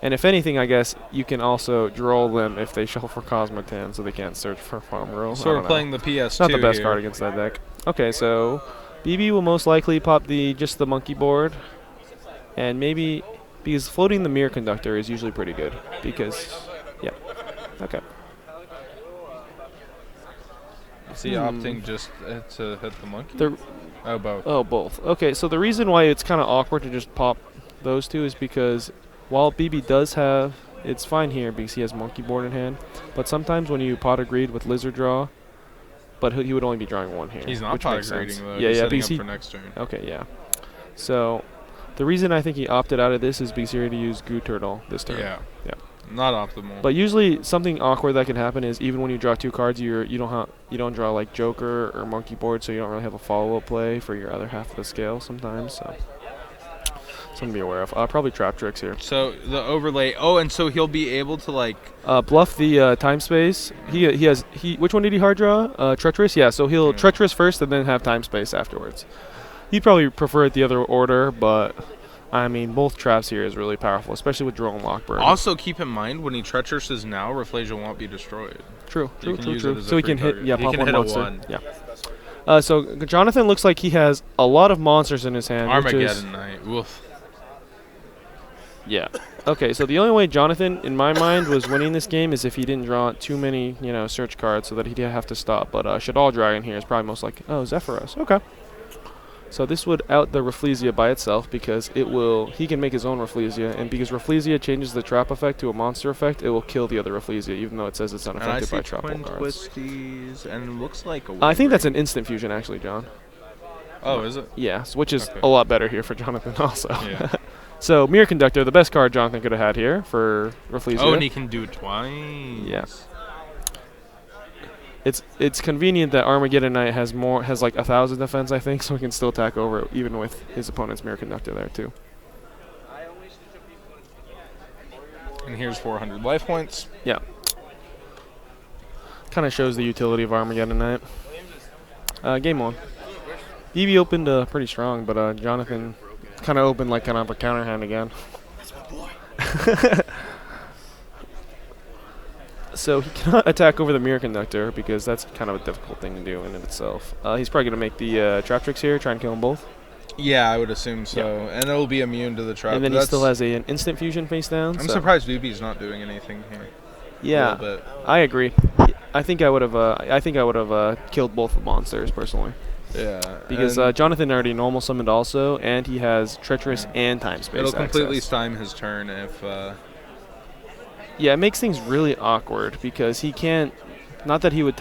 and if anything, I guess you can also draw them if they shuffle for Cosmotan, so they can't search for Farm Row. So we're playing the PS2 It's not the best here. card against that deck. Okay, so BB will most likely pop just the monkey board, and maybe because floating the Mirror Conductor is usually pretty good because, yeah, okay. Is he opting just to hit the monkey? Both. Oh, both. Okay, so the reason why it's kind of awkward to just pop those two is because while BB does have, it's fine here because he has monkey board in hand, but sometimes when you pot agreed with Lizard Draw, but he would only be drawing one here. He's not which pot makes agreeing, sense. though. Yeah, He's yeah, setting because up for next turn. Okay, yeah. So the reason I think he opted out of this is because he already used Goo Turtle this turn. Yeah. Yeah. Not optimal. But usually something awkward that can happen is even when you draw 2 cards, you don't draw like Joker or Monkey Board, so you don't really have a follow-up play for your other half of the scale sometimes. So something to be aware of. Probably Trap Tricks here. So the overlay. Oh, and so he'll be able to like bluff the Time Space. Which one did he hard draw? Treacherous. Yeah. So he'll Treacherous first and then have Time Space afterwards. He'd probably prefer it the other order, but I mean, both traps here is really powerful, especially with Draw and Lock Bird. Also, keep in mind when he Treacherous now, Reflesia won't be destroyed. True. You can use it as a So he free can hit, target. yeah, He pop can one hit a monster. 1. Yeah. So Jonathan looks like he has a lot of monsters in his hand. Armageddon Knight. Woof. Yeah. Okay, so the only way Jonathan, in my mind, was winning this game is if he didn't draw too many, search cards so that he'd have to stop. But Shadow Dragon here is probably most like, Zephyros. Okay. So this would out the Reflesia by itself because he can make his own Reflesia, and because Reflesia changes the trap effect to a monster effect, it will kill the other Reflesia, even though it says it's unaffected by trap hole cards. Twisties, and it looks like a I think that's an instant fusion, actually, John. Oh, is it? Yes, which is Okay. a lot better here for Jonathan also. Yeah. So Mirror Conductor, the best card Jonathan could have had here for Reflesia. Oh, and he can do it twice. Yeah. It's convenient that Armageddon Knight has like 1,000 defense, I think, so he can still attack over it, even with his opponent's Mirror Conductor there too. And here's 400 life points. Yeah. Kind of shows the utility of Armageddon Knight. Game 1. BB opened pretty strong, but Jonathan kind of opened like kind of a counter hand again. That's my boy. So he cannot attack over the Mirror Conductor because that's kind of a difficult thing to do in and itself. He's probably going to make the Trap Tricks here, try and kill them both. Yeah, I would assume so. Yeah. And it'll be immune to the trap. And then he still has an instant fusion face down. I'm surprised BB's not doing anything here. Yeah, I agree. I think I would have killed both the monsters personally. Yeah. Because Jonathan already normal summoned also, and he has Treacherous and Time Space. It'll completely access. stymie his turn if. Yeah, it makes things really awkward because he can't. Not that he would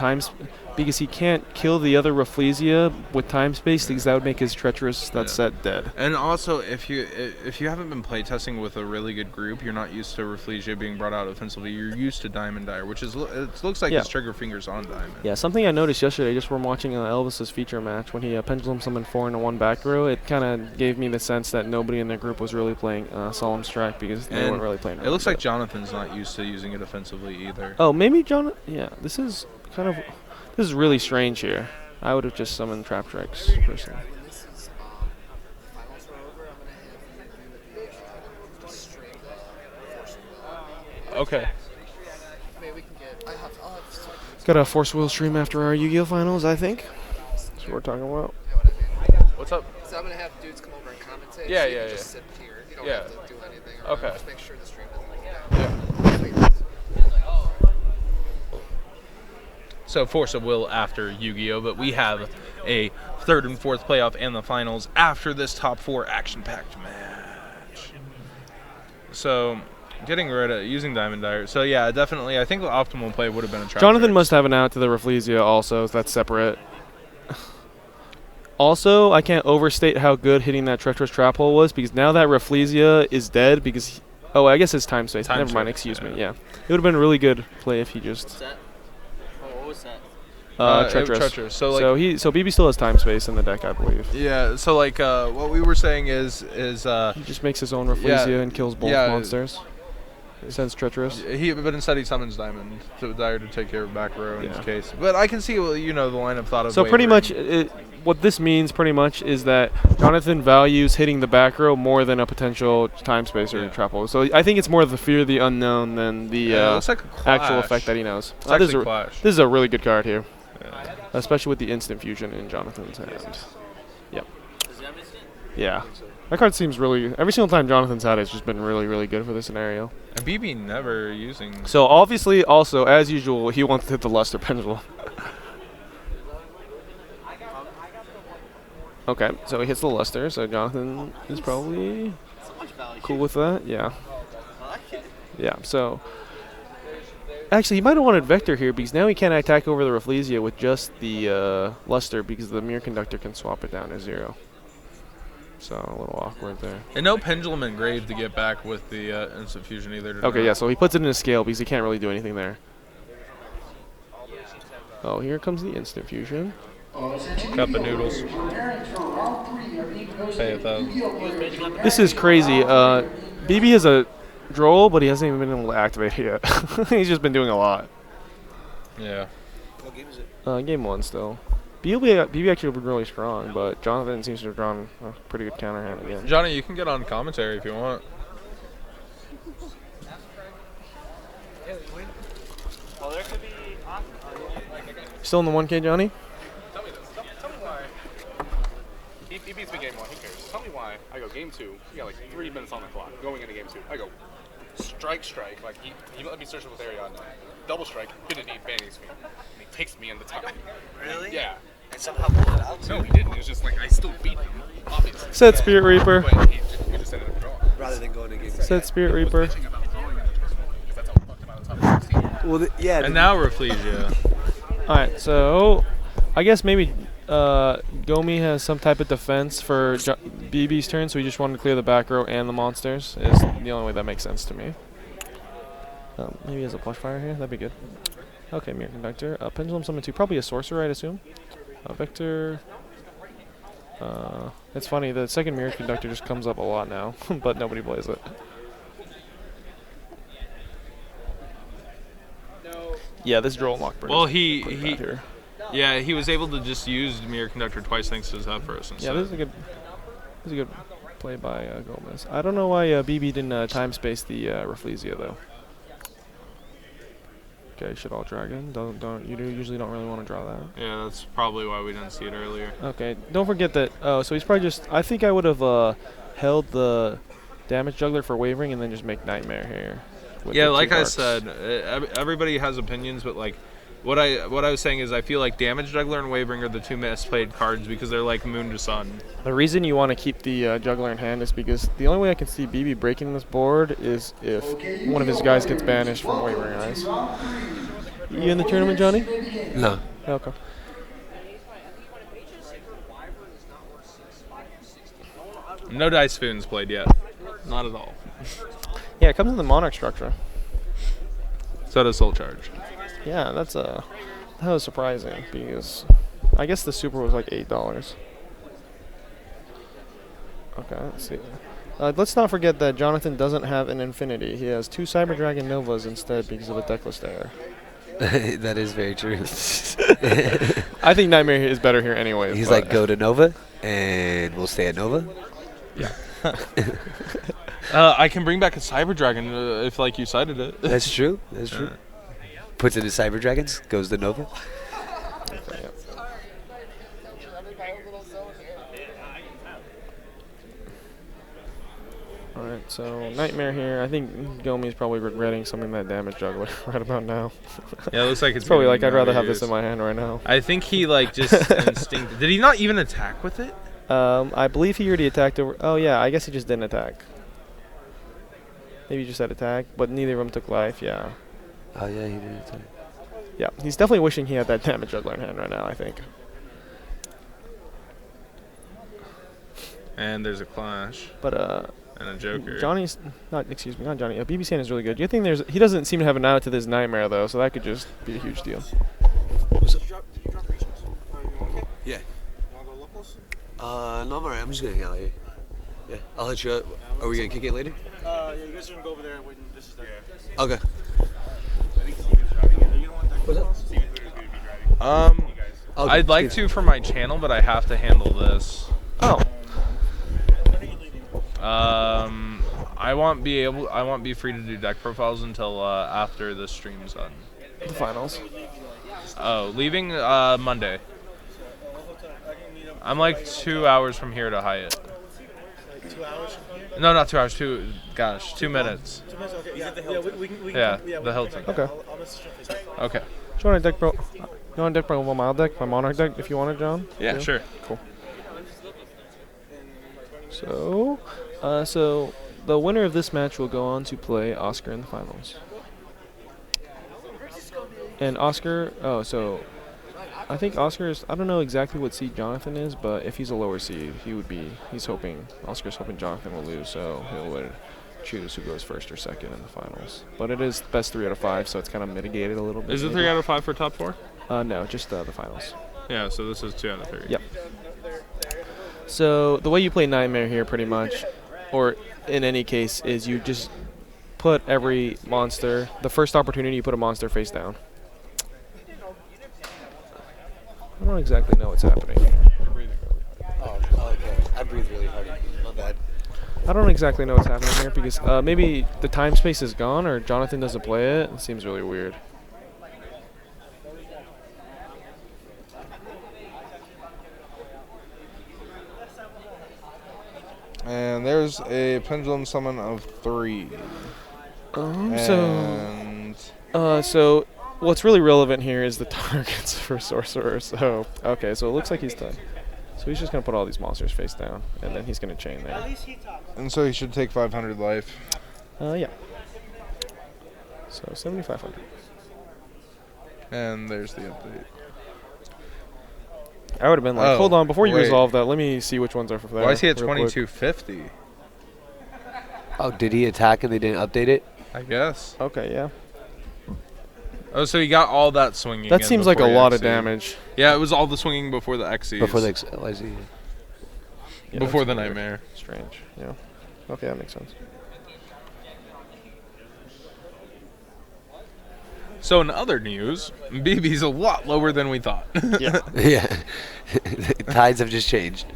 because he can't kill the other Reflesia with time space because that would make his Treacherous set dead. And also, if you haven't been playtesting with a really good group, you're not used to Reflesia being brought out offensively. You're used to Diamond Dire, which is it looks like his trigger fingers on Diamond. Yeah, something I noticed yesterday just from watching Elvis's feature match when he Pendulum summoned 4 into 1 Backrow, it kind of gave me the sense that nobody in their group was really playing Solemn Strike because they weren't really playing. It looks like Jonathan's not used to using it offensively either. Oh, maybe Jonathan. Yeah, this is really strange here. I would have just summoned Trap Strikes personally. Okay. Got a Force Will stream after our Yu-Gi-Oh finals, I think. That's what we're talking about. What's up? So I'm gonna have dudes come over and commentate. Yeah, so you yeah, can yeah. Just sit here. You don't Yeah. have to do anything. Okay. Just make sure the stream So Force of Will after Yu-Gi-Oh, but we have a 3rd and 4th playoff and the finals after this top 4 action-packed match. So getting rid of using Diamond Dire. So yeah, definitely. I think the optimal play would have been a Trap. Jonathan must have an out to the Reflesia also. That's separate. Also, I can't overstate how good hitting that Treacherous Trap Hole was because now that Reflesia is dead because I guess it's time space. Never mind. Excuse me. Yeah, it would have been a really good play if he just. What was that? Treacherous. So like, so BB still has time space in the deck, I believe. yeah. So like, what we were saying is He just makes his own Reflesia and kills both monsters. He sends Treacherous. but instead he summons Diamond to Dire to take care of Backrow in his case. But I can see, the line of thought of. So pretty much, what this means pretty much is that Jonathan values hitting the Backrow more than a potential time space or trap hole. So I think it's more the fear of the unknown than the looks like a actual clash. effect that he knows. It's This actually Clash. is a really good card here, especially with the instant fusion in Jonathan's hand. Yep. Yeah. That card seems really. Every single time Jonathan's had it, it's just been really, really good for this scenario. And BB never using. So obviously, also as usual, he wants to hit the Luster Pendulum. Okay, so he hits the Luster. So Jonathan is probably cool with that. Yeah. Yeah. So actually, he might have wanted Vector here because now he can't attack over the Reflesia with just the Luster because the Mirror Conductor can swap it down to 0. So a little awkward there. And no Pendulum engraved to get back with the instant fusion either. Okay, yeah, so he puts it in a scale because he can't really do anything there. Oh, here comes the instant fusion. Cup of noodles. Pay 1,000. This is crazy. BB is a droll, but he hasn't even been able to activate it yet. He's just been doing a lot. Yeah. What game is it? Game 1 still. BB actually been really strong, but Jonathan seems to have drawn a pretty good counter hand again. Johnny, you can get on commentary if you want. Still in the 1K, Johnny? Tell me why. He beats me game 1. Who cares? Tell me why. I go game 2. You got like 3 minutes on the clock going into game 2. I go strike. Like he let me search with Ariana. Double strike. Didn't need bannies me. And he takes me in the time. Really? Yeah. And somehow pulled it out. No, he didn't. It was just like I still beat him, obviously. Said Spirit Reaper. But he just ended up drawing. Rather than going to game. Said Spirit Reaper. Bitching about drawing in the tournament because that's how we fucked him out of top 16. Well, yeah. And now Reflesia. Alright, so I guess maybe Gomi has some type of defense for BB's turn, so he just wanted to clear the back row and the monsters. Is the only way that makes sense to me. Maybe he has a Plush Fire here. That'd be good. Okay, Mirror Conductor. Pendulum Summon 2. Probably a Sorcerer, I'd assume. Vector. It's funny, the second Mirror Conductor just comes up a lot now, but nobody plays it. Yeah, this Droll Lockburn. Well, here. he was able to just use Mirror Conductor twice thanks to his Zephyros. Yeah, this is a good play by Gomez. I don't know why BB didn't time space the Reflesia though. Okay, should all dragon. Usually don't really want to draw that. Yeah, that's probably why we didn't see it earlier. Okay, don't forget that. Oh, so he's probably just. I think I would have held the damage juggler for wavering and then just make nightmare here. Yeah, like I said, everybody has opinions, but like what I was saying is I feel like damage juggler and wavering are the two misplayed cards because they're like moon to sun. The reason you want to keep the juggler in hand is because the only way I can see BB breaking this board is if one of his guys gets banished from Wavering Eyes. You in the tournament, Johnny? No. Okay. No Dice Spoons played yet. Not at all. Yeah, it comes in the Monarch structure. So does Soul Charge. Yeah, that was surprising because I guess the Super was like $8. Okay, let's see. Let's not forget that Jonathan doesn't have an Infinity. He has 2 Cyber Dragon Novas instead because of a decklist error. That is very true. I think Nightmare is better here anyway. He's like, go to Nova, and we'll stay at Nova. Yeah. I can bring back a Cyber Dragon if like you cited it. That's true. That's true. Puts it in Cyber Dragons, goes to Nova. Okay, yep. Alright, so Nightmare here. I think Gomi's probably regretting something that damaged Juggler right about now. Yeah, it looks like it's probably gonna like, I'd rather have this use. in my hand right now. I think he like just instinct. Did he not even attack with it? I believe he already attacked over. Oh, yeah, I guess he just didn't attack. Maybe he just had attack, but neither of them took life, yeah. Oh, yeah, he did attack. Yeah, he's definitely wishing he had that damage Juggler in hand right now, I think. And there's a Clash. But, and a Joker. Johnny's not Johnny. BB Sand is really good. You think he doesn't seem to have an out to this Nightmare though, so that could just be a huge deal. Yeah. No, I'm alright. I'm just gonna hang out here. Yeah, I'll hit you up. Are we gonna kick it later? Yeah, you guys are gonna go over there when this is done. Okay. I'd like to for my channel, but I have to handle this. Oh. I won't be free to do deck profiles until after the stream's done. The finals. Oh, leaving Monday. I'm like 2 hours from here to Hyatt. Like 2 hours from here? No, not 2 hours. 2 minutes. 2 minutes. Okay. Yeah, the Hilton. Okay. I'll message you on Facebook. Okay. Do you want a deck pro? You want a deck pro? One mild deck, my Monarch deck, if you want it, John. Yeah, sure. Cool. So, so the winner of this match will go on to play Oscar in the finals. And Oscar, I think Oscar is, I don't know exactly what seed Jonathan is, but if he's a lower seed, Oscar's hoping Jonathan will lose, so he'll choose who goes first or second in the finals. But it is best 3 out of 5, so it's kind of mitigated a little bit. Is it 3 out of 5 for top 4? No, just the finals. Yeah, so this is 2 out of 3. Yep. So the way you play Nightmare here pretty much, or in any case, is you just put every monster, the first opportunity you put a monster face down. I don't exactly know what's happening here. Oh, okay. I breathe really hard. My bad. I don't exactly know what's happening here because maybe the time space is gone or Jonathan doesn't play it. It seems really weird. And there's a Pendulum summon of 3. So what's really relevant here is the targets for Sorcerer. So, okay, so it looks like he's done. So he's just going to put all these monsters face down, and then he's going to chain there. And so he should take 500 life. Yeah. So 7,500. And there's the update. I would have been like, hold on, before you wait. resolve that, let me see which ones are for there. Why is he at real quick. 2250? Oh, did he attack and they didn't update it? I guess. Okay, yeah. Oh, so he got all that swinging. That in seems like a before lot of XE. damage. Yeah, it was all the swinging before the XEs. Before the LIZ. Yeah, before the that's weird. Nightmare. Strange, yeah. Okay, that makes sense. So in other news, BB's a lot lower than we thought. Yeah. Yeah. Tides have just changed.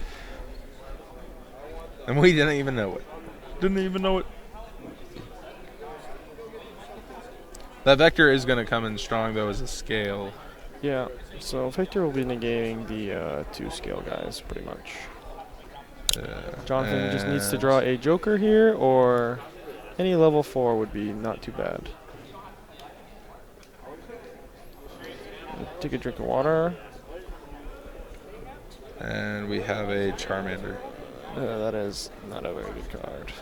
And we didn't even know it. Didn't even know it. That Vector is going to come in strong, though, as a scale. Yeah, so Victor will be negating the 2 scale guys, pretty much. Jonathan just needs to draw a Joker here, or any level 4 would be not too bad. Take a drink of water. And we have a Charmander. That is not a very good card.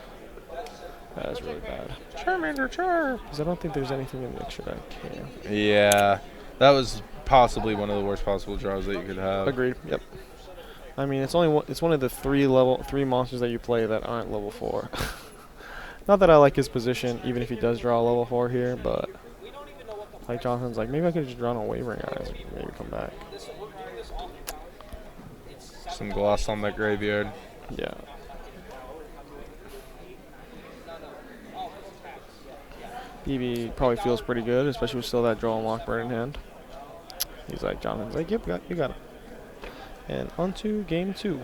That is really bad. Charmander, Char! Because I don't think there's anything in the extra deck here. Yeah, that was possibly one of the worst possible draws that you could have. Agreed. Yep. I mean, it's one of the three monsters that you play that aren't level 4. Not that I like his position, even if he does draw a level 4 here, but like Jonathan's like, maybe I could just draw on Wavering Eyes and maybe come back. Some gloss on that graveyard. Yeah. BB probably feels pretty good, especially with still that draw and lock bird in hand. He's like, Jonathan's like, yep, you got it. And on to game 2.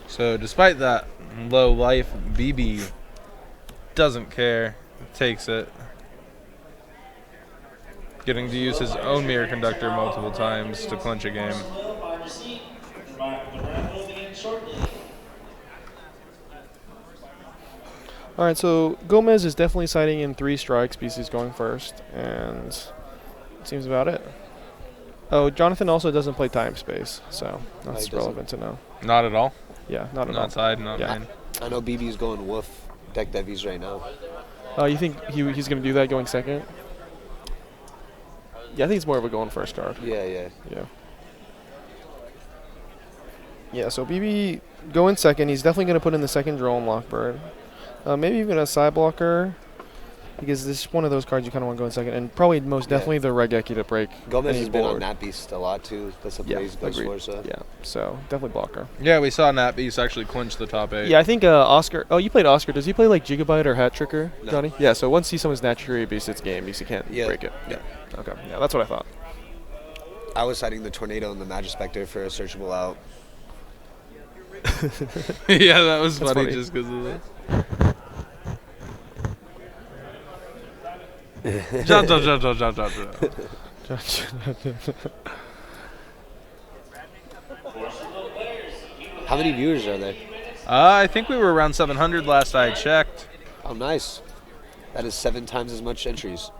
So despite that low life, BB doesn't care, takes it. Getting to use his own mirror conductor multiple times to clinch a game. Alright, so Gomez is definitely sighting in 3 strikes because he's going first, and seems about it. Oh, Jonathan also doesn't play time space, so that's relevant to know. Not at all? Yeah, not at all. Not side, not main. I know BB's going woof deck devies right now. You think he's going to do that going second? Yeah, I think it's more of a going first card. Yeah. Yeah, so BB going second. He's definitely going to put in the second draw on Lockbird. Maybe even a side blocker, because this is one of those cards you kind of want to go in second. And probably most definitely the Regeki to break. Gomez has been on Nat Beast a lot too. That's a plays best for, so. Yeah, so definitely blocker. Yeah, we saw Nat Beast actually clinch the top 8. Yeah, I think Oscar. Oh, you played Oscar. Does he play like Gigabyte or Hat Tricker, No. Johnny? Yeah, so once he summons Naturia Beast, it's game because he can't break it. Yeah. Okay, yeah, that's what I thought. I was citing the Tornado and the Magispector for a searchable out. Yeah, that was That's funny funny. just because of this. How many viewers are there? I think we were around 700 last I checked. Oh, nice. That is 7 times as much entries.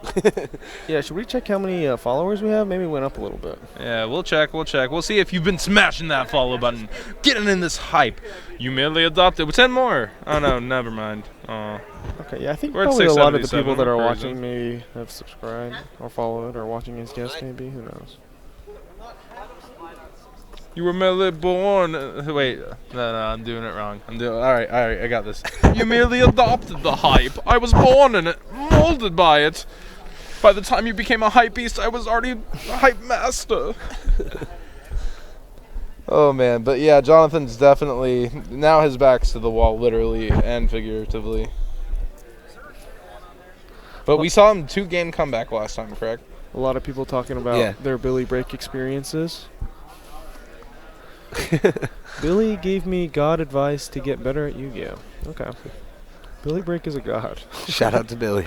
Yeah, should we check how many followers we have? Maybe it went up a little bit. Yeah, we'll check. We'll see if you've been smashing that follow button, getting in this hype. You merely adopted 10 more. Oh no, never mind. Oh. Okay, yeah, I think We're at probably a lot of the 677, people that are crazy. watching maybe have subscribed or followed or watching his guest maybe. Who knows? You were merely born. Wait, no, I'm doing it wrong. All right, I got this. You merely adopted the hype. I was born in it, molded by it. By the time you became a hype beast, I was already a hype master. Oh man, but yeah, Jonathan's definitely now his back's to the wall, literally and figuratively. But we saw him 2-game comeback last time, correct? A lot of people talking about their Billy break experiences. Billy gave me god advice to get better at Yu-Gi-Oh. Okay. Billy Break is a god. Shout out to Billy.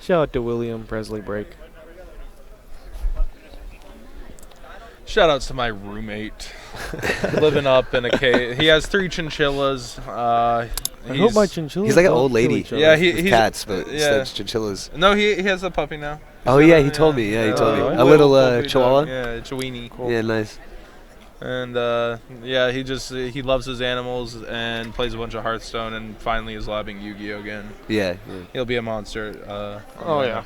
Shout out to William Presley Break. Shout outs to my roommate. Living up in a cave. He has 3 chinchillas. I hope my chinchillas He's like an don't old kill lady. each other. Yeah, with he's cats, but yeah. instead it's chinchillas. No, he has a puppy now. Oh yeah, he told me. Yeah, he told me. A little chihuahua. Yeah, Chihuahua. Cool. Yeah, nice. And yeah, he loves his animals and plays a bunch of Hearthstone and finally is labbing Yu-Gi-Oh again. Yeah. He'll be a monster. Oh yeah.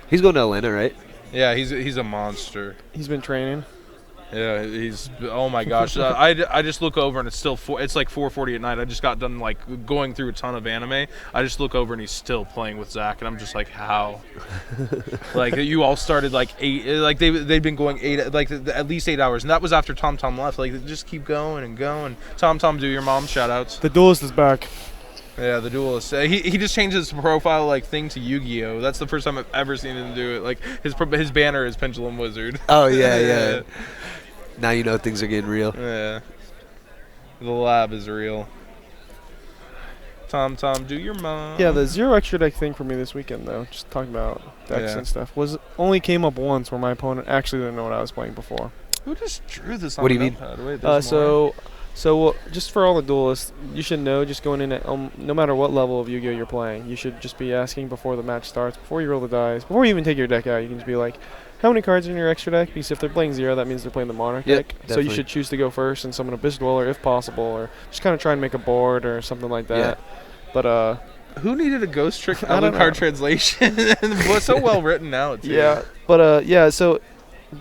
He's going to Atlanta, right? Yeah, he's a monster. He's been training. Yeah, he's oh my gosh. I just look over and it's still it's like 4:40 at night. I just got done like going through a ton of anime. I just look over and he's still playing with Zach and I'm just like, how? Like you all started like 8, like they've been going 8, like at least 8 hours, and that was after Tom left. Like they just keep going and going. Tom, do your mom shout outs. The duelist is back. Yeah, the duelist. He just changed his profile like thing to Yu-Gi-Oh. That's the first time I've ever seen him do it. Like his banner is Pendulum Wizard. Oh yeah. Now you know things are getting real. Yeah. The lab is real. Tom, do your mom. Yeah, the 0 extra deck thing for me this weekend though, just talking about decks and stuff, only came up once where my opponent actually didn't know what I was playing before. Who just drew this on What do you an mean? notepad? Wait, there's more. So just for all the duelists, you should know just going in at no matter what level of Yu-Gi-Oh you're playing, you should just be asking before the match starts, before you roll the dice, before you even take your deck out. You can just be like, how many cards are in your extra deck? Because if they're playing 0, that means they're playing the Monarch deck. Definitely. So you should choose to go first and summon Abyss Dweller if possible, or just kind of try and make a board or something like that. But who needed a ghost trick I don't Alucard know. translation? What's so well written now too. Yeah, but so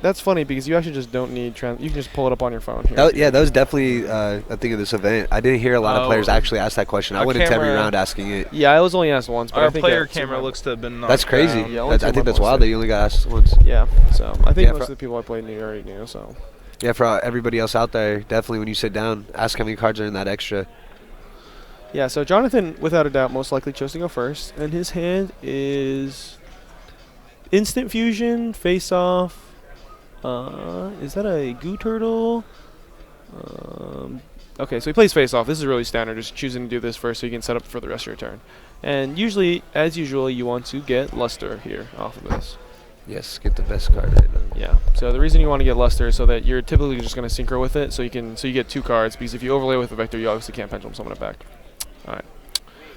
that's funny because you actually just don't need you can just pull it up on your phone here. That was definitely a thing of this event. I didn't hear a lot of players actually ask that question. I went into every round asking it. Yeah, I was only asked once. But Our I think player camera looks to have been knocked That's crazy. down. Yeah, I think that's wild that you only got asked once. Yeah, so I think most of the people I played already knew. So. Yeah, for everybody else out there, definitely when you sit down, ask how many cards are in that extra. Yeah, so Jonathan, without a doubt, most likely chose to go first, and his hand is Instant Fusion, Face Off. Is that a Goo Turtle? Okay, so he plays Face Off. This is really standard, just choosing to do this first so you can set up for the rest of your turn. And usually, as usual, you want to get Luster here off of this. Yes, get the best card right now. Yeah. So the reason you want to get Luster is so that you're typically just going to synchro with it, so you get 2 cards. Because if you overlay with the Vector, you obviously can't Pendulum summon it back. All right.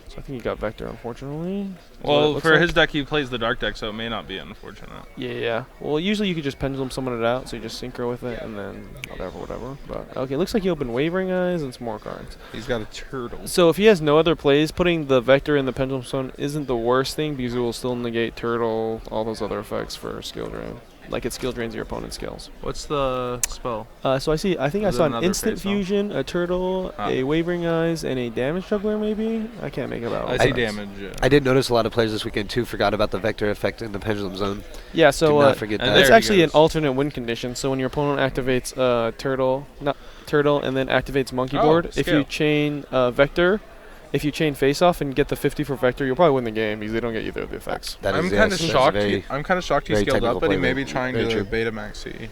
So I think he got Vector, unfortunately. Well, for his deck, he plays the Dark deck, so it may not be unfortunate. Yeah. Well, usually you could just Pendulum summon it out, so you just synchro with it, and then whatever. But okay, looks like he opened Wavering Eyes and some more cards. He's got a turtle. So if he has no other plays, putting the Vector in the Pendulum Stone isn't the worst thing because it will still negate Turtle, all those other effects for skill drain. Like it skill drains your opponent's skills. What's the spell? So I think I saw an Instant Fusion, a Turtle, a Wavering Eyes, and a Damage Juggler maybe? I can't make it out. I see damage. Yeah. I did notice a lot of players this weekend too forgot about the Vector effect in the Pendulum Zone. Yeah, so do not forget that. It's actually an alternate win condition. So when your opponent activates Turtle and then activates Monkey Board, if you chain Vector, if you chain Face Off and get the 50 for Vector, you'll probably win the game because they don't get either of the effects. I'm kind of shocked. I'm kind of shocked he scaled up, but he may be trying to beta max C.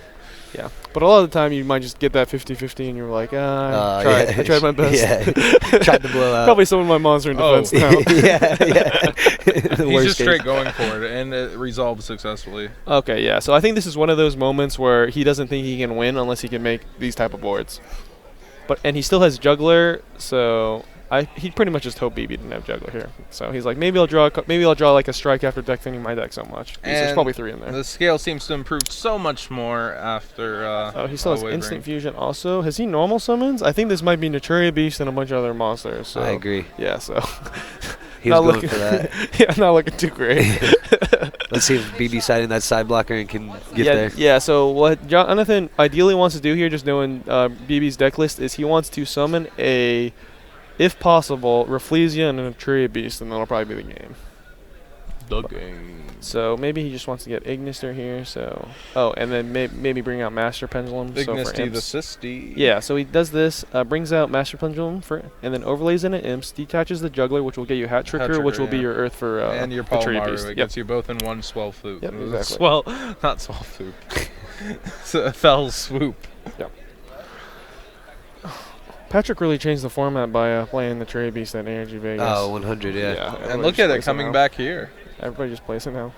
Yeah, but a lot of the time you might just get that 50-50 and you're like, I tried my best. Yeah, tried to blow out. Probably some of my monster in defense now. He's just straight going for it, and it resolved successfully. Okay, yeah. So I think this is one of those moments where he doesn't think he can win unless he can make these type of boards. And he still has Juggler, so he pretty much just hoped BB didn't have Juggler here. So he's like, maybe I'll draw like a strike after deck thinning my deck so much. There's probably 3 in there. The scale seems to improve so much more after. He still has Instant Fusion also. Has he normal summons? I think this might be Naturia Beast and a bunch of other monsters. So. I agree. Yeah, so. He was going for that. Yeah, not looking too great. Let's see if BB siding that side blocker and can get there. Yeah, so what Jonathan ideally wants to do here, just knowing BB's deck list, is he wants to summon if possible, Reflesia and a Naturia Beast, and that'll probably be the game. So maybe he just wants to get Ignister here. So and then maybe bring out Master Pendulum. Ignister the Sisty. Yeah, so he does this, brings out Master Pendulum and then overlays in it Imps, detaches the Juggler, which will get you Hat Tricker, which will be your Earth for and your Naturia Beast. It gets you both in one swell flute. Yep, exactly. Not swell flute. It's a fell swoop. Yep. Patrick really changed the format by playing the Naturia Beast at ARG Vegas. Oh, 100, yeah. And look at it coming back here. Everybody just plays it now.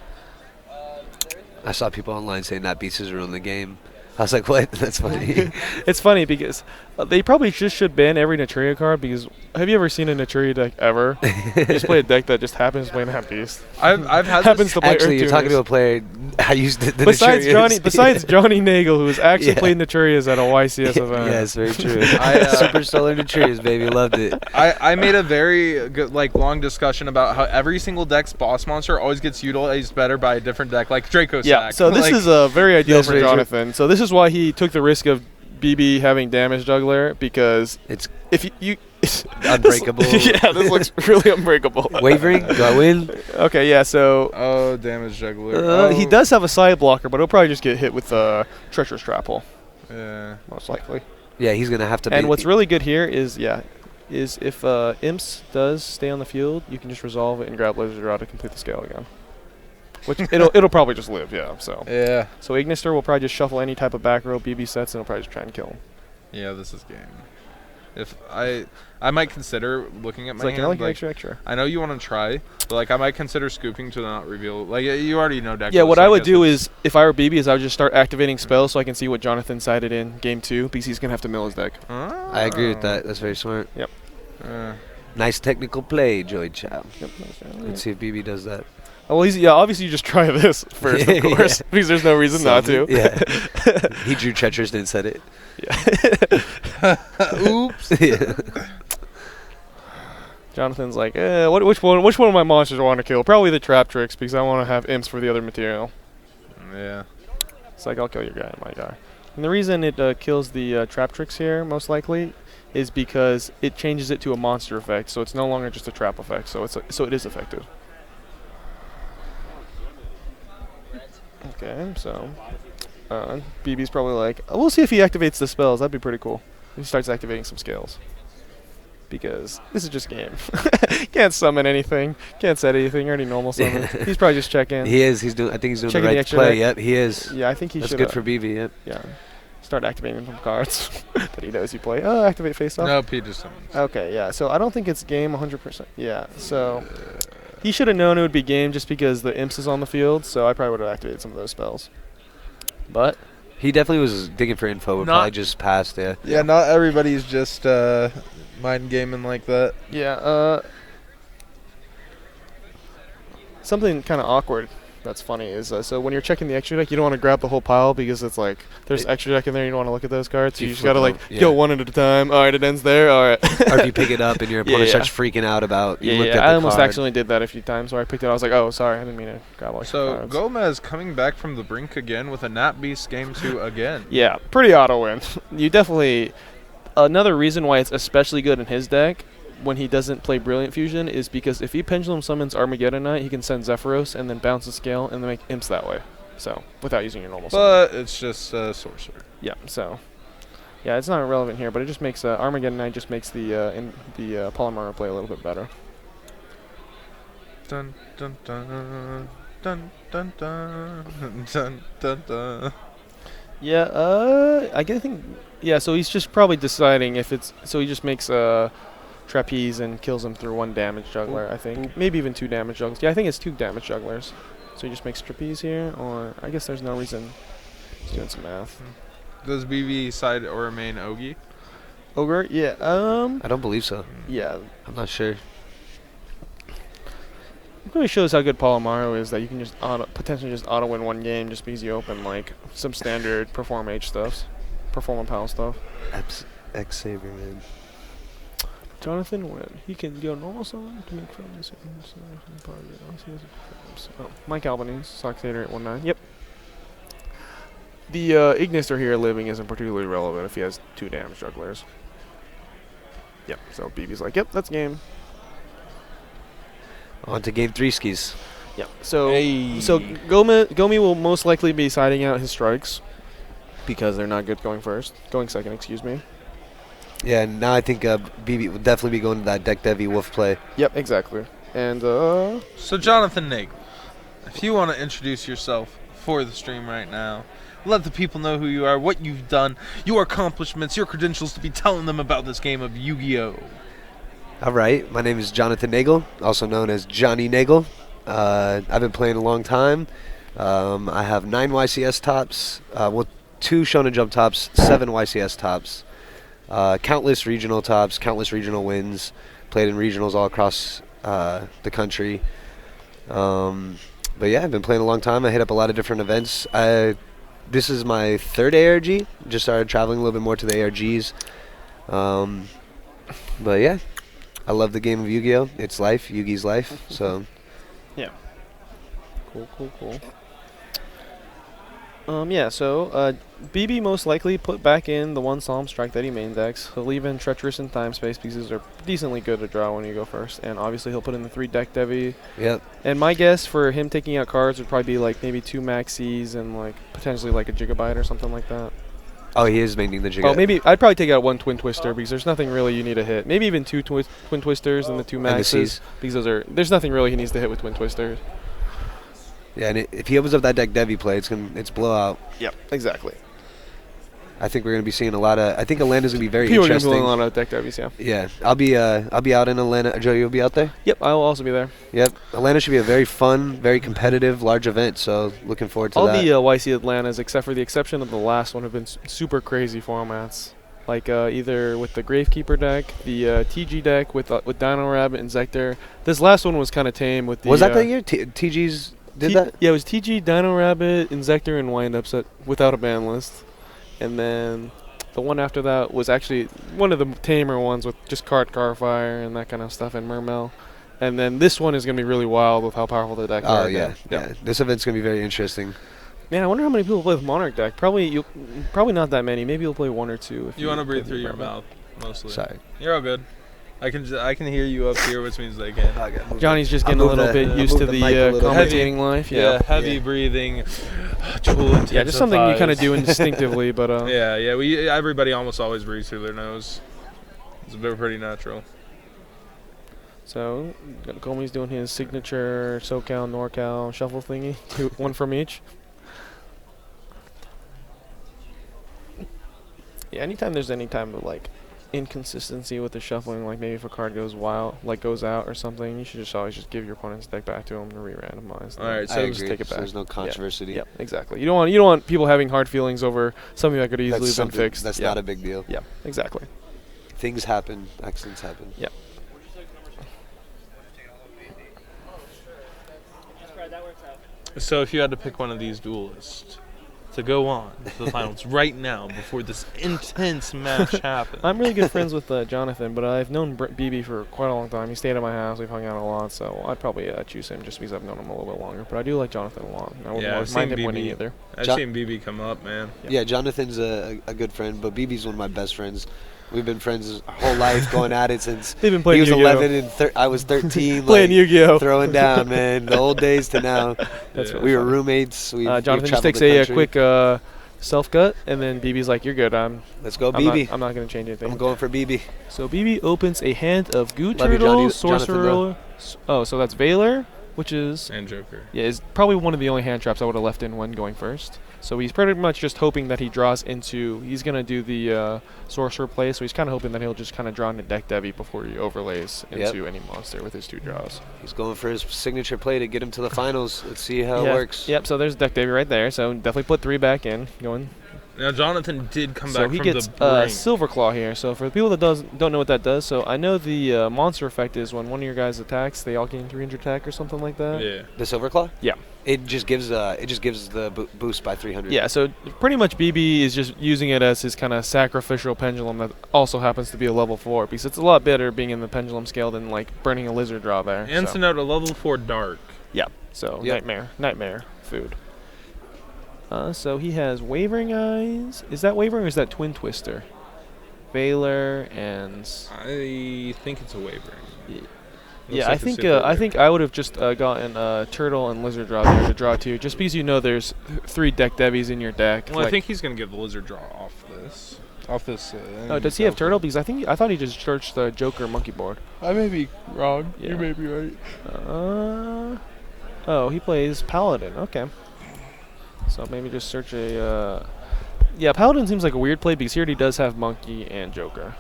I saw people online saying that Beast is ruining the game. I was like, what? That's funny. It's funny because they probably just should ban every Naturia card because have you ever seen a Naturia deck ever? You just play a deck that just happens to play that Beast. I've had happens to play actually, Earth you're talking to a player. I used the Naturias. Besides Johnny Nagel, who's actually played Naturias at a YCS event. Yes, very true. Super Solar Naturias, baby, loved it. I made a very good, long discussion about how every single deck's boss monster always gets utilized better by a different deck, like Draco Sack. Yeah, so this is very ideal for Jonathan. So this is why he took the risk of BB having Damage Juggler, because it's unbreakable. This looks really unbreakable. Wavering? Do I win? Okay, yeah, so Damage Juggler. He does have a side blocker, but he'll probably just get hit with Treacherous Trap Hole. Yeah. Most likely. Yeah, he's gonna have to And what's really good here is if Imps does stay on the field, you can just resolve it and grab Laser Draw to complete the scale again. Which it'll probably just live, yeah. So Ignister will probably just shuffle any type of back row BB sets and it'll probably just try and kill him. Yeah, this is game. If I might consider looking at my hand. Extra. I know you want to try, but I might consider scooping to not reveal. You already know deck. Yeah, what I would do is if I were BB is I would just start activating spells so I can see what Jonathan sided in game 2 because he's gonna have to mill his deck. I agree with that. That's very smart. Yep. Nice technical play, Joy Chow. Yep. Let's see if BB does that. Well, obviously you just try this first, of course, because there's no reason not to. Yeah. He drew Treacherous, didn't set it. Yeah. Oops. Yeah. Jonathan's like, which one of my monsters I want to kill? Probably the Trap Tricks because I want to have Imps for the other material. Yeah. It's like, I'll kill your guy, my guy. And the reason it kills the trap tricks here, most likely, is because it changes it to a monster effect, so it's no longer just a trap effect, so it is effective. Okay, so BB's probably like, we'll see if he activates the spells. That'd be pretty cool. He starts activating some skills. Because this is just game. Can't summon anything. Can't set anything. Already normal summon. He's probably just checking. He is. He's doing. I think he's doing Checking the the right extra play. deck. Yep, he is. Yeah, I think he should. That's good for BB. Yep. Yeah. Start activating some cards that he knows you play. Oh, activate face off. Nope, he just summons. Okay, yeah. So I don't think it's game 100%. Yeah. So he should have known it would be game just because the imps is on the field. So I probably would have activated some of those spells. But he definitely was digging for info. But probably just passed. Yeah. Yeah. Not everybody's just mind gaming like that. yeah. Something kind of awkward that's funny is so when you're checking the extra deck, you don't want to grab the whole pile because it's like there's extra deck in there. You don't want to look at those cards. So you just gotta like go one at a time. All right, it ends there. All right. Or if you pick it up and your opponent starts freaking out about you looked at the I almost card. accidentally did that a few times where I picked it. I was like, oh, sorry, I didn't mean to grab all your So cards. Gomez coming back from the brink again with a Nat Beast game 2 again. Yeah, pretty auto win. You definitely. Another reason why it's especially good in his deck when he doesn't play Brilliant Fusion is because if he Pendulum summons Armageddon Knight, he can send Zephyros and then bounce the scale and then make imps that way. So without using your normal summon. But it's just sorcerer. Yeah. So yeah, it's not relevant here, but it just makes Armageddon Knight just makes the Polymer play a little bit better. Dun dun dun dun dun dun dun dun dun. Yeah. I think. Yeah. So he's just probably deciding if it's. So he just makes Trapeze and kills him through 1 damage juggler, I think. Maybe even 2 damage jugglers. Yeah, I think it's 2 damage jugglers. So he just makes Trapeze here, or I guess there's no reason. He's doing some math. Does BB side or main Ogi? Ogre? Yeah. I don't believe so. Yeah. I'm not sure. It really shows how good Polymaro is that you can just potentially just auto win 1 game just because you open like some standard Perform H stuffs. Perform a pal stuff. X-Saber, man. Jonathan Wynn. He can go normal summon to make friends. Oh, Mike Albanese, Soxator 819. Yep. The Ignister here living isn't particularly relevant if he has 2 damage jugglers. Yep. So BB's like, yep, that's game. On to game 3 skis. Yep. So Gomi will most likely be siding out his strikes because they're not good going second, excuse me. Yeah, and now I think BB will definitely be going to that deck Devi Wolf play. Yep, exactly. And So Jonathan Nagel, if you want to introduce yourself for the stream right now, let the people know who you are, what you've done, your accomplishments, your credentials to be telling them about this game of Yu-Gi-Oh! All right, my name is Jonathan Nagel, also known as Johnny Nagel. I've been playing a long time. I have 9 YCS tops, 2 Shonen Jump tops, 7 YCS tops. Countless regional tops, countless regional wins, played in regionals all across the country. But yeah, I've been playing a long time. I hit up a lot of different events. This is my 3rd ARG. Just started traveling a little bit more to the ARGs. But yeah, I love the game of Yu-Gi-Oh! It's life, Yugi's life. So yeah. Cool. Yeah, so BB most likely put back in the 1 Solemn Strike that he main decks. He'll leave in Treacherous and Time Space because these are decently good to draw when you go first. And obviously he'll put in the 3 deck Devi. Yep. And my guess for him taking out cards would probably be like maybe 2 Maxis and like potentially like a Gigabyte or something like that. oh, he is maining the Gigabyte. Oh, maybe I'd probably take out 1 Twin Twister because there's nothing really you need to hit. Maybe even 2 Twin Twisters and the 2 And the Maxes Cs. because there's nothing really he needs to hit with Twin Twisters. Yeah, and if he opens up that deck Devi play, it's blowout. Yep, exactly. I think we're going to be seeing a lot of. I think Atlanta's going to be very People interesting. are going to be a lot of deck Devis, yeah. Yeah, I'll be out in Atlanta. Joe, you'll be out there. Yep, I will also be there. Yep, Atlanta should be a very fun, very competitive, large event. So looking forward to All that. the YC Atlantas, except for the exception of the last one, have been super crazy formats. Like either with the Gravekeeper deck, the TG deck with Dino Rabbit and Zector. This last one was kind of tame with the. Was that the year TG's did that? Yeah, it was TG, Dino Rabbit, and Zector and Windups without a ban list, and then the one after that was actually one of the tamer ones with just Carfire and that kind of stuff and Mermel. And then this one is going to be really wild with how powerful the deck are. Oh, yeah. This event's going to be very interesting. Man, I wonder how many people play with Monarch deck. Probably not that many. Maybe you'll play 1 or 2. If You want to breathe play through your Wrapup. mouth, mostly. Sorry. You're all good. I can hear you up here, which means they can. Johnny's just getting a little bit used to the commentating life. Yeah. Heavy breathing. Tool Yeah, just something you kind of do instinctively, but yeah. Everybody almost always breathes through their nose. They're pretty natural. So, Comey's doing his signature SoCal, NorCal shuffle thingy. 1 from each. Yeah, anytime there's any time of like inconsistency with the shuffling, like maybe if a card goes wild, like goes out or something, you should just always just give your opponent's deck back to him to re-randomize. All right, I so agree. just take it So back. there's no controversy. Yeah, exactly. You don't want people having hard feelings over something that could easily That's been fixed. That's yeah. not a big deal. Yeah, exactly. Things happen. Accidents happen. Yeah. So if you had to pick one of these duelists to go on to the finals right now before this intense match happens. I'm really good friends with Jonathan, but I've known BB for quite a long time. He stayed at my house. We've hung out a lot, so I'd probably choose him just because I've known him a little bit longer. But I do like Jonathan a lot. I wouldn't mind him winning either. I've seen BB come up, man. Yeah, Jonathan's a good friend, but BB's one of my best friends. We've been friends our whole life, going at it since They've been playing he was Yu-Gi-Oh. 11 and I was 13. Playing Yu-Gi-Oh. Throwing down, man. The old days to now. That's really we were funny. roommates. Jonathan just takes a quick self-cut, and then BB's like, you're good. Let's go, BB. I'm not going to change anything. I'm going for BB. So BB opens a hand of Goo Love you, Turtle, Jonathan, Sorcerer. Oh, so that's Valor, which is... And Joker. Yeah, is probably one of the only hand traps I would have left in when going first. So he's pretty much just hoping that he draws into... He's going to do the Sorcerer play, so he's kind of hoping that he'll just kind of draw into Deck Devi before he overlays into any monster with his 2 draws. He's going for his signature play to get him to the finals. Let's see how it works. Yep, so there's Deck Devi right there, so definitely put 3 back in, going... Now Jonathan did come So back he from gets the brink. Silverclaw here. So for the people that don't know what that does, so I know the monster effect is when one of your guys attacks, they all gain 300 attack or something like that. Yeah. The Silverclaw? Yeah. It just gives the boost by 300. Yeah, so pretty much BB is just using it as his kind of sacrificial pendulum that also happens to be a level 4, because it's a lot better being in the pendulum scale than like burning a lizard draw there. And to note, a level 4 dark. Yeah. So nightmare food. So he has Wavering Eyes. Is that Wavering or is that Twin Twister? Valor and... I think it's a Wavering. Yeah, I think I would have just gotten Turtle and Lizard draw there to draw 2, just because you know there's 3 Deck Devis in your deck. Well, I think he's going to get the Lizard draw off this. Oh, does he have Turtle? Because I thought he just searched the Joker monkey board. I may be wrong. Yeah. You may be right. Oh, he plays Paladin. Okay. So maybe just search a... yeah, Paladin seems like a weird play because he already does have Monkey and Joker.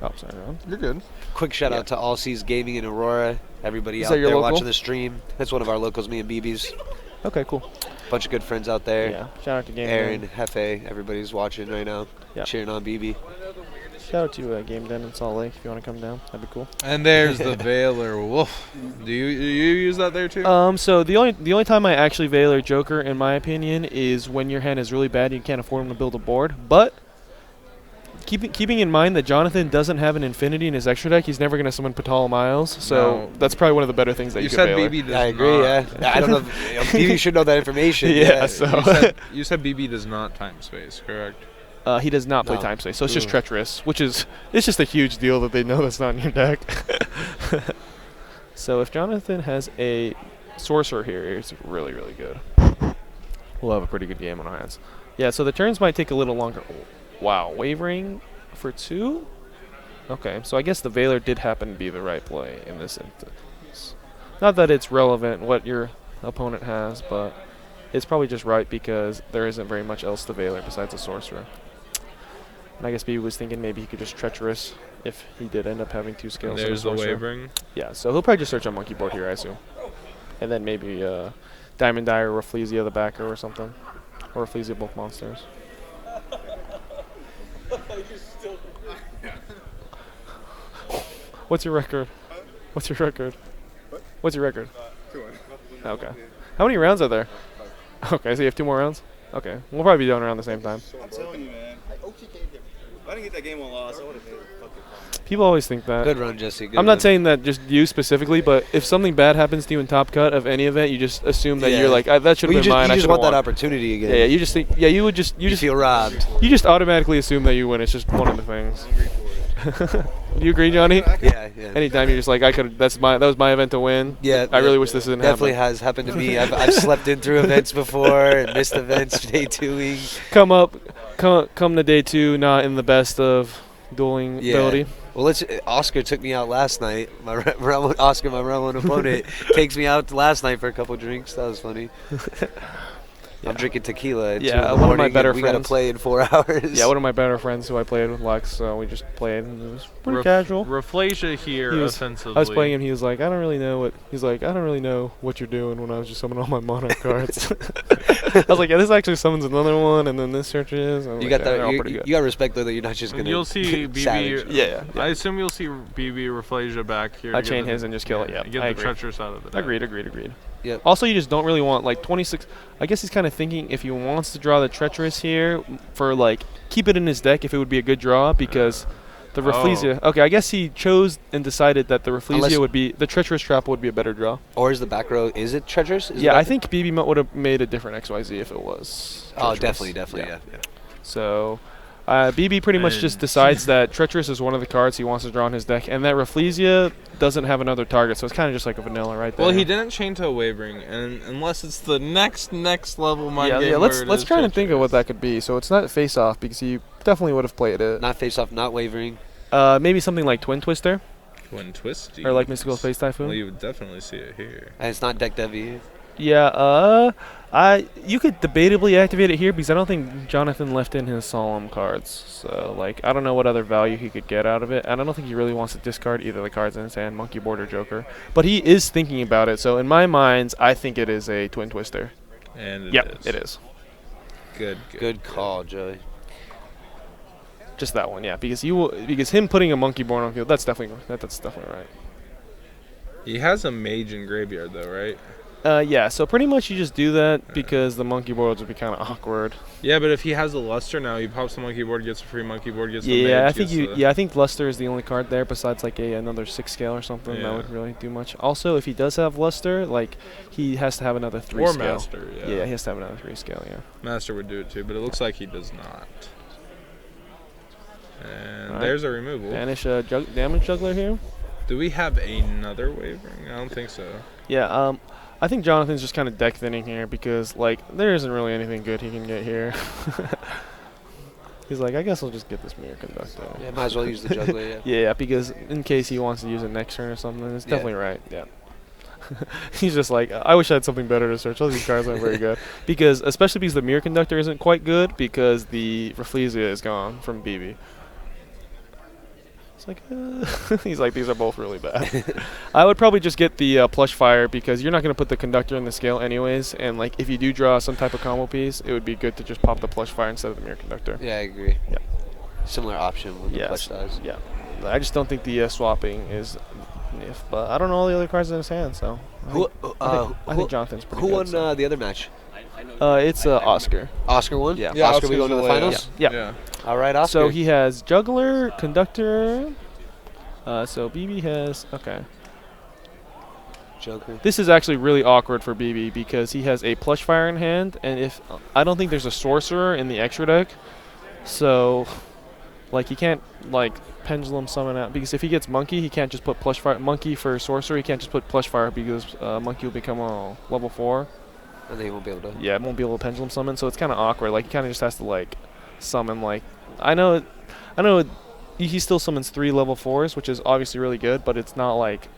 Oh, sorry, Ron. You're good. Quick shout out to All Seas Gaming in Aurora. Everybody Is out that your there local? watching the stream. That's one of our locals, me and BB's. Okay, cool. Bunch of good friends out there. Yeah, shout out to Game Aaron, Den. Hefe, everybody's watching right now. Yeah. Cheering on BB. Shout out to Game Den in Salt Lake if you want to come down. That'd be cool. And there's the Valor Wolf. Do you use that there too? So the only time I actually Valor Joker, in my opinion, is when your hand is really bad and you can't afford him to build a board. But keeping in mind that Jonathan doesn't have an Infinity in his extra deck, he's never going to summon Patala Miles. So that's probably one of the better things that you could said Valor. BB does I agree, not. yeah. I don't know. BB should know that information. Yeah, so... You said BB does not time space, correct? He does not play No. time space, so it's just Treacherous, which is it's just a huge deal that they know that's not in your deck. So if Jonathan has a Sorcerer here, it's really, really good. We'll have a pretty good game on our hands. Yeah, so the turns might take a little longer. Wow, Wavering for 2? Okay, so I guess the Valor did happen to be the right play in this instance. Not that it's relevant what your opponent has, but it's probably just right because there isn't very much else to Valor besides a Sorcerer. And I guess B was thinking maybe he could just Treacherous if he did end up having 2 skills. There's the Wavering. Yeah, so he'll probably just search on monkey board here, I assume. And then maybe Diamond Dye or Reflesia the backer or something. Or Reflesia both monsters. What's your record? What's your record? What's your record? 2-1. Okay. How many rounds are there? Okay, so you have 2 more rounds? Okay. We'll probably be done around the same time. I'm telling you, man. If I didn't get that game 1 loss, I would have made it fucking fun. People always think that. Good run, Jesse. Good I'm run. not saying that just you specifically, but if something bad happens to you in Top Cut of any event, you just assume that Yeah. you're like, that should have Well, been mine. You I just should want have that won. opportunity again. Yeah, you just think. Yeah, you just feel robbed. You just automatically assume that you win. It's just one of the things. Do you agree, Johnny? Yeah. Anytime you're just like, that was my event to win. Yeah, I really wish this didn't definitely happen. has happened to me. I've slept in through events before and missed events day 2-ing. Come to day 2, not in the best of dueling ability. Well, Oscar took me out last night. Oscar, my Realm 1 opponent, takes me out last night for a couple drinks. That was funny. I'm drinking tequila at 2 in the one of my morning, better and we got to friends. play in 4 hours. Yeah, one of my better friends who I played with, Lex, so we just played, and it was pretty casual. Reflesia here, offensively. I was playing him, he was like, I don't really know what you're doing when I was just summoning all my mono cards. I was like, yeah, this actually summons another one, and then this searches. And You like, got that. they're all pretty good. You got respect though that you're not just gonna. You'll see savage. BB. Yeah. I assume you'll see BB Reflesia back here. I to chain get his and just kill it, yeah. Get I the agree. treacherous out of it. Agreed. Yep. Also, you just don't really want, like, 26... I guess he's kind of thinking if he wants to draw the Treacherous here for, like, keep it in his deck if it would be a good draw, because the Reflesia... Okay, I guess he chose and decided that the Reflesia would be... The Treacherous Trap Hole would be a better draw. Or is the back row... Is it treacherous? Yeah, I think BB would have made a different XYZ if it was Oh, Treacherous. definitely, yeah. So... BB pretty much just decides that Treacherous is one of the cards he wants to draw in his deck, and that Reflesia doesn't have another target, so it's kind of just like a vanilla right there. Well, he didn't chain to a Wavering, and unless it's the next level mind game. Let's try and think of what that could be. So it's not face off because he definitely would have played it. Not face off, not Wavering. Maybe something like Twin Twister. Twin Twisty. Or like Mystical Space Typhoon. Well, you would definitely see it here. And it's not deck Devi. Yeah, you could debatably activate it here because I don't think Jonathan left in his Solemn cards. So, like, I don't know what other value he could get out of it. And I don't think he really wants to discard either the cards in his hand, Monkey Board or Joker. But he is thinking about it. So, in my mind, I think it is a Twin Twister. And it is. Good call, Joey. Just that one, yeah. Because him putting a Monkey Board on field, that's definitely right. He has a mage in graveyard, though, right? Yeah, so pretty much you just do that because the monkey boards would be kind of awkward. Yeah, but if he has a luster now, he pops the monkey board, gets a free monkey board, gets the yeah, mage. I think luster is the only card there besides like another 6 scale or something that would really do much. Also, if he does have luster, like he has to have another 3 or scale. master. Yeah, he has to have another 3 scale. Yeah. Master would do it too, but it looks like he does not. And Right. there's a removal. Banish damage juggler here. Do we have another Wavering? I don't think so. Yeah. I think Jonathan's just kind of deck thinning here because, like, there isn't really anything good he can get here. He's like, I guess I'll just get this Mirror Conductor. Yeah, might as well use the Juggler, yeah. Yeah, because in case he wants to use it next turn or something, it's definitely right. Yeah. He's just like, I wish I had something better to search. All these cards aren't very good. Because, especially because the Mirror Conductor isn't quite good because the Reflesia is gone from BB. It's like, he's like, these are both really bad. I would probably just get the Plush Fire because you're not going to put the Conductor in the scale anyways. And like, if you do draw some type of combo piece, it would be good to just pop the Plush Fire instead of the Mirror Conductor. Yeah, I agree. Yeah. Similar option with the Plush size. Yeah. I just don't think the swapping is if, but I don't know all the other cards in his hand, so. I think Jonathan's pretty good. Who won the other match? It's Oscar. Oscar won? Yeah. Oscar, we going to the finals? Yeah. All right, Oscar. So he has Juggler, Conductor. So BB has Joker. This is actually really awkward for BB because he has a Plush Fire in hand, and if I don't think there's a Sorcerer in the extra deck, so like he can't like Pendulum summon out because if he gets Monkey, he can't just put Plush Fire. Monkey for Sorcerer, he can't just put Plush Fire because Monkey will become a level 4. And then he won't be able to. Yeah, it won't be able to Pendulum summon, so it's kind of awkward. Like he kind of just has to like summon like I know. He still summons 3 level 4s, which is obviously really good, but it's not like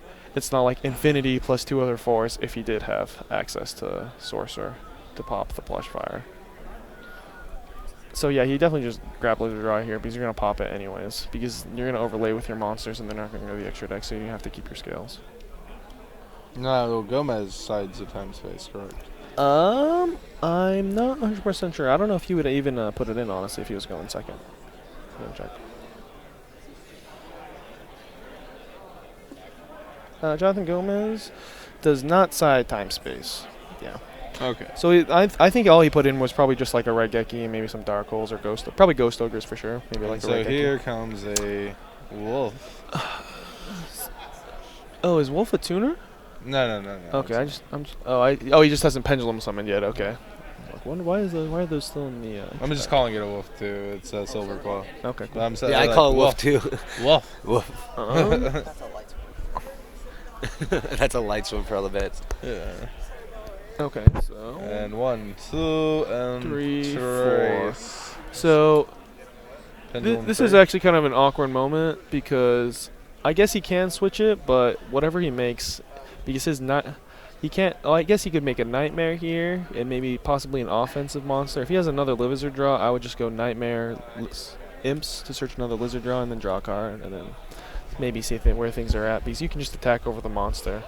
Infinity plus 2 other 4s if he did have access to Sorcerer to pop the Plush Fire. So yeah, he definitely just grab Blizzard Draw here because you're gonna pop it anyways because you're gonna overlay with your monsters and they're not gonna go the extra deck, so you have to keep your scales. No, Gomez sides the time space, correct? I'm not 100% sure. I don't know if he would even put it in honestly if he was going second. I'm gonna check. Jonathan Gomez does not side time space. Yeah. Okay. So I think all he put in was probably just like a Red Geki and maybe some Dark Holes or Ghost. Probably Ghost Ogres for sure. Maybe like a so Red Geki. here comes a Wolf. Oh, is Wolf a tuner? No. Okay, he just hasn't pendulum summoned yet. Okay. I wonder why are those still in the? I'm just calling it a wolf too. It's a Silverclaw. Okay. Cool. I call it wolf too. Wolf. Wolf. That's a light swim for all the bets. Yeah. Okay. So. And 1, 2, and 3, 4. trace. So. Pendulum This trace. is actually kind of an awkward moment because I guess he can switch it, but whatever he makes, because he can't. Oh, I guess he could make a Nightmare here and maybe possibly an offensive monster. If he has another Lizard draw, I would just go Nightmare, Imps to search another Lizard draw and then draw a card and then maybe see where things are at because you can just attack over the monster.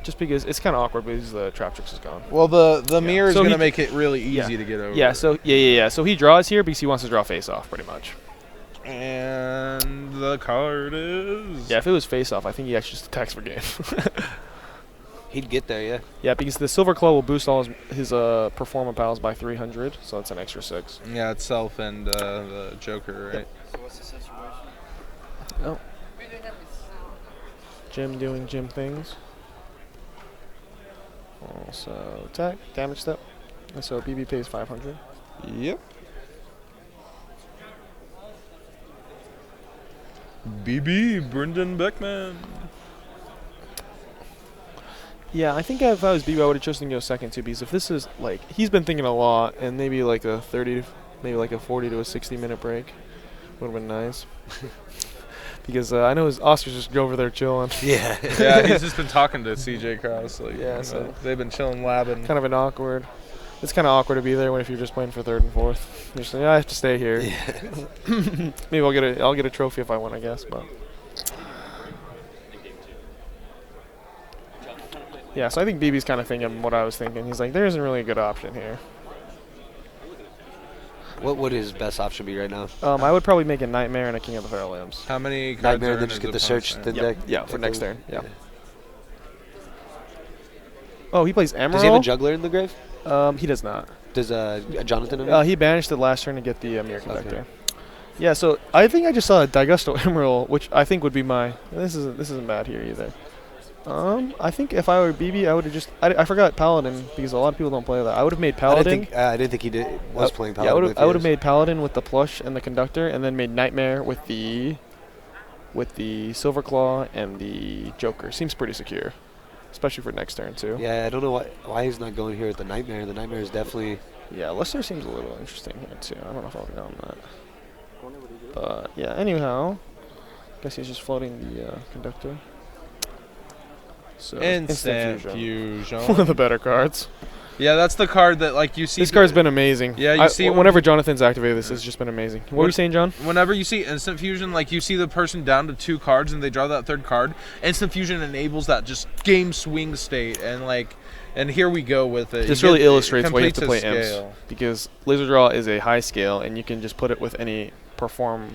Just because it's kind of awkward because the Trap Tricks is gone. Well, the mirror is So going he- to make it really easy to get over. Yeah. So yeah. So he draws here because he wants to draw face off pretty much. And the card is. Yeah, if it was face off, I think he actually just attacks for game. He'd get there, yeah. Yeah, because the Silverclaw will boost all his Performa pals by 300, so that's an extra 6. Yeah, itself and the Joker, right? So what's the situation? Oh. Jim doing Jim things. Also attack, damage step. And so BB pays 500. Yep. BB, Brendan Beckman. Yeah, I think if I was BB, I would have chosen to go second too, because if this is like he's been thinking a lot, and maybe like a 30, maybe like a 40 to a 60-minute break would have been nice. Because I know his Oscars just go over there chilling. Yeah. Yeah, he's just been talking to CJ Krause. Like, Yeah, so they've been chilling, labbing. kind of an awkward. It's kind of awkward to be there when if you're just playing for third and fourth. You're just like, I have to stay here. Yeah. Maybe I'll get a trophy if I win, I guess. But yeah, so I think BB's kind of thinking what I was thinking. He's like, there isn't really a good option here. What would his best option be right now? I would probably make a Nightmare and a King of the Feral Limbs. How many cards Nightmare, are then in just his get the opponent's search, hand? the Yep. deck. Yeah, for next turn. turn. Yeah. Oh, he plays Emerald. Does he have a Juggler in the grave? He does not. Does Jonathan have it? He banished it last turn to get the Mirror Conductor. Yeah, so I think I just saw a Digusto Emerald, which I think would be my. This isn't bad here either. I think if I were BB, I would have just. I forgot Paladin because a lot of people don't play that. I would have made Paladin. I didn't think he was playing Paladin. Yeah, I would have made Paladin with the plush and the Conductor, and then made Nightmare with the Silverclaw and the Joker. Seems pretty secure, especially for next turn too. Yeah, I don't know why he's not going here with the Nightmare. The Nightmare is definitely. Yeah, Lester seems a little interesting here too. I don't know if I'll go on that. But yeah, anyhow, guess he's just floating the Conductor. So Instant Fusion. One of the better cards. Yeah, that's the card that like you see. This card's been amazing. Yeah, you see whenever Jonathan's activated, this has just been amazing. What were you saying, John? Whenever you see Instant Fusion, like you see the person down to 2 cards and they draw that 3rd card, Instant Fusion enables that just game swing state and here we go with it. This really illustrates why you have to play Imps Imps, because Laser Draw is a high scale, and you can just put it with any Performage.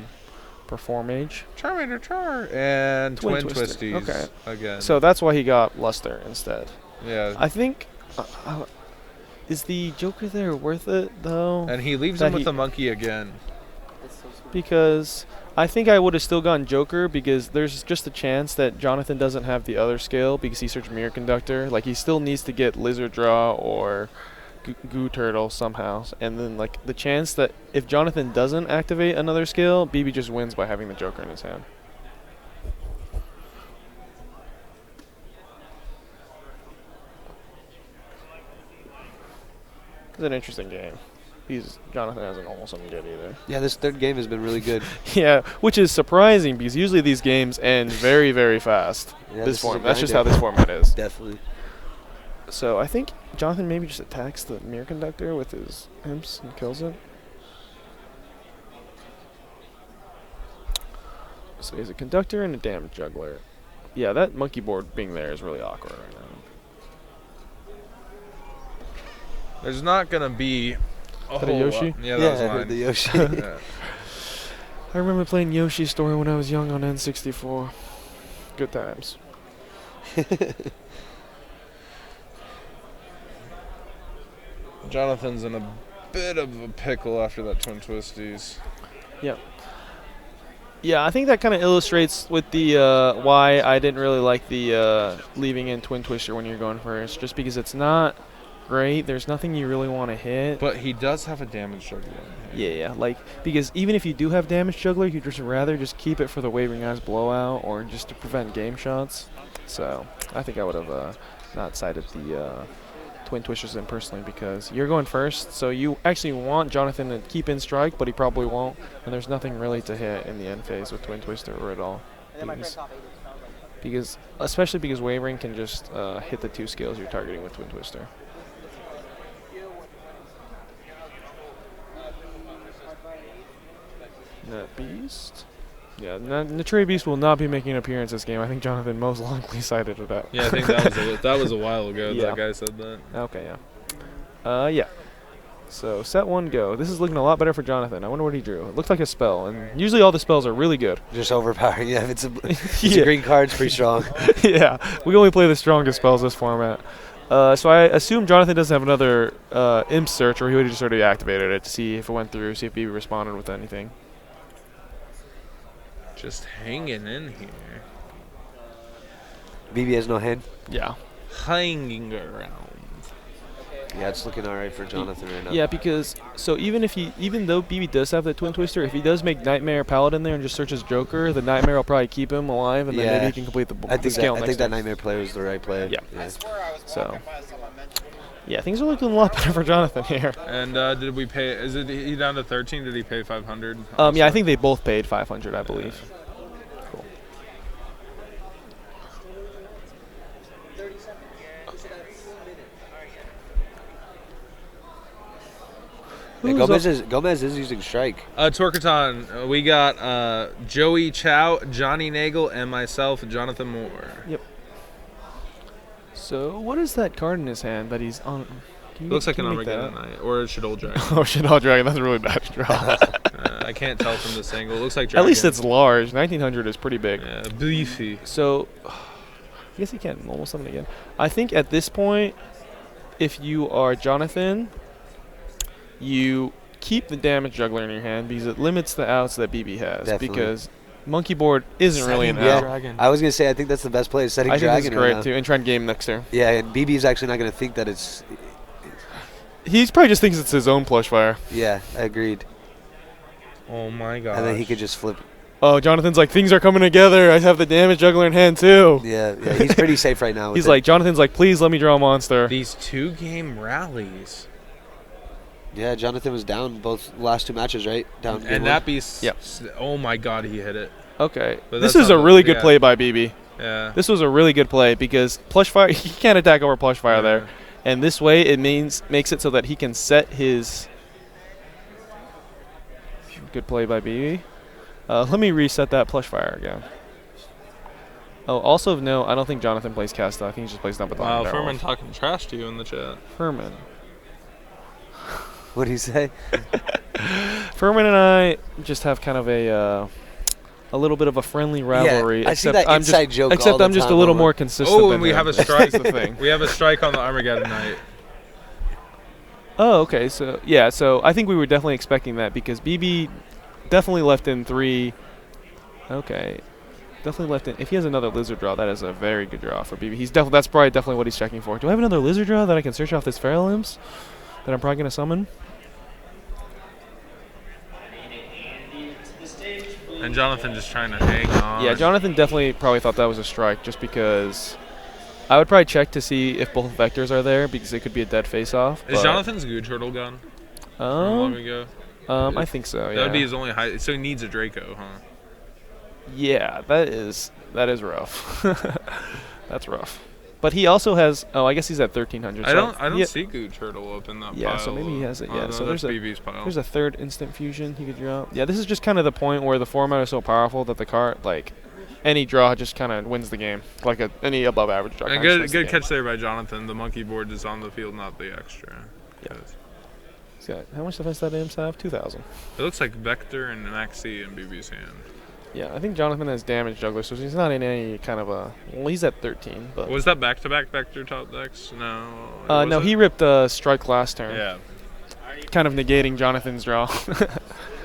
Charmander and Twin Twisties. Okay. Again. So that's why he got Luster instead. Yeah. I think. Is the Joker there worth it though? And he leaves him with the monkey again. Because I think I would have still gone Joker because there's just a chance that Jonathan doesn't have the other scale because he searched Mirror Conductor. Like he still needs to get Lizard Draw or Goo Turtle somehow, and then like the chance that if Jonathan doesn't activate another skill, BB just wins by having the Joker in his hand. It's an interesting game. Jonathan hasn't almost something good either. Yeah, this 3rd game has been really good. Yeah, which is surprising because usually these games end very, very fast. Yeah, That's just how this format is. Definitely. So I think Jonathan maybe just attacks the Mirror Conductor with his Imps and kills it. So he has a Conductor and a damn Juggler. Yeah, that monkey board being there is really awkward right now. There's not gonna be a whole Yoshi? lot. Yeah, that was I mine. heard the Yoshi. Yeah. I remember playing Yoshi's Story when I was young on N64. Good times. Jonathan's in a bit of a pickle after that Twin Twisties. Yeah. Yeah, I think that kind of illustrates with the why I didn't really like the leaving in Twin Twister when you're going first, just because it's not great. There's nothing you really want to hit. But he does have a damage juggler. Yeah, like, because even if you do have damage juggler, you'd just rather just keep it for the Wavering Eyes blowout or just to prevent game shots. So I think I would have not sided the Twin Twisters in personally, because you're going first, so you actually want Jonathan to keep in strike, but he probably won't, and there's nothing really to hit in the end phase with Twin Twister or at all. Because especially because Wavering can just hit the 2 skills you're targeting with Twin Twister. Nat Beast. Yeah, Naturia Beast will not be making an appearance this game. I think Jonathan most likely sided it out. Yeah, I think that was a while ago that guy said that. Okay, yeah. Yeah. So set 1 go. This is looking a lot better for Jonathan. I wonder what he drew. It looked like a spell, and usually all the spells are really good. Just overpowering. Yeah, if it's a green card, it's pretty strong. Yeah, we only play the strongest spells this format. So I assume Jonathan doesn't have another imp search, or he would have just already activated it to see if it went through, see if BB responded with anything. Just hanging in here. BB has no hand? Yeah. Hanging around. Yeah, it's looking all right for Jonathan right now. Yeah, because so even though BB does have the Twin Twister, if he does make Nightmare Paladin there and just searches Joker, the Nightmare will probably keep him alive, and then maybe he can complete the scale. I think that Nightmare play was the right play. Yeah. So. Yeah, things are looking a lot better for Jonathan here. And did we pay? Is it he down to 13? Did he pay 500? Yeah, I think they both paid 500, I believe. Cool. Yeah, Gomez is using strike. Torkaton, we got Joey Chow, Johnny Nagel, and myself, Jonathan Moore. Yep. So what is that card in his hand that he's on? Looks like an Armageddon Knight or a Shadol Dragon. Oh, Shadol Dragon. That's a really bad draw. I can't tell from this angle. It looks like Dragon. At least it's large. 1900 is pretty big. Yeah, beefy. So I guess he can't normal summon again. I think at this point, if you are Jonathan, you keep the damage juggler in your hand because it limits the outs that BB has. Definitely. Because Monkey Board isn't really an out. Dragon. I was going to say, I think that's the best play, is setting Dragon. I think that's great, too, and trying to game next turn. Yeah, and BB's actually not going to think that it's... He probably just thinks it's his own plush fire. Yeah, agreed. Oh, my God. And then he could just flip. Oh, Jonathan's like, things are coming together. I have the damage juggler in hand, too. Yeah, he's pretty safe right now. He's like, Jonathan's like, please let me draw a monster. These 2-game rallies. Yeah, Jonathan was down both last 2 matches, right? Down. And that Beast. Yep. Oh my God, he hit it. Okay. This is a really good play by BB. Yeah. This was a really good play because plush fire, he can't attack over plush fire there, and this way it makes it so that he can set his. Good play by BB. Let me reset that plush fire again. Oh, also of note, I don't think Jonathan plays Casta. I think he just plays Dumbledore. Wow, Furman talking trash to you in the chat. Furman. What did he say? Furman and I just have kind of a little bit of a friendly rivalry. Yeah, I see that inside joke all except the I'm just a time little over. more consistent. Oh, than and we him. have a strike. That's the thing. We have a strike on the Armageddon Knight. Oh, okay. So yeah, so I think we were definitely expecting that because BB definitely left in 3. Okay. Definitely left in. If he has another lizard draw, that is a very good draw for BB. That's probably definitely what he's checking for. Do I have another lizard draw that I can search off this Feral Imps that I'm probably going to summon? And Jonathan just trying to hang on. Yeah, Jonathan definitely probably thought that was a strike just because I would probably check to see if both vectors are there because it could be a dead face-off. Is Jonathan's Goo Turtle gone? From long ago? I think so, yeah. That would be his only high. So he needs a Draco, huh? Yeah, that is rough. That's rough. But he also has. Oh, I guess he's at 1300. I don't see Goo Turtle up in that pile. Yeah, so maybe he has it. Yeah, no, so that's BB's pile. There's a third instant fusion he could draw. Yeah, this is just kind of the point where the format is so powerful that the card, like, any draw just kind of wins the game, like any above average draw. And good catch there by Jonathan. The monkey board is on the field, not the extra. Yeah. How much defense that Imps have? 2,000. It looks like Vector and Maxi in BB's hand. Yeah, I think Jonathan has damage juggler, so he's not in any kind of a. Well, he's at 13. But was that back-to-back Vector top decks? No. No, he ripped strike last turn. Yeah. Kind of negating Jonathan's draw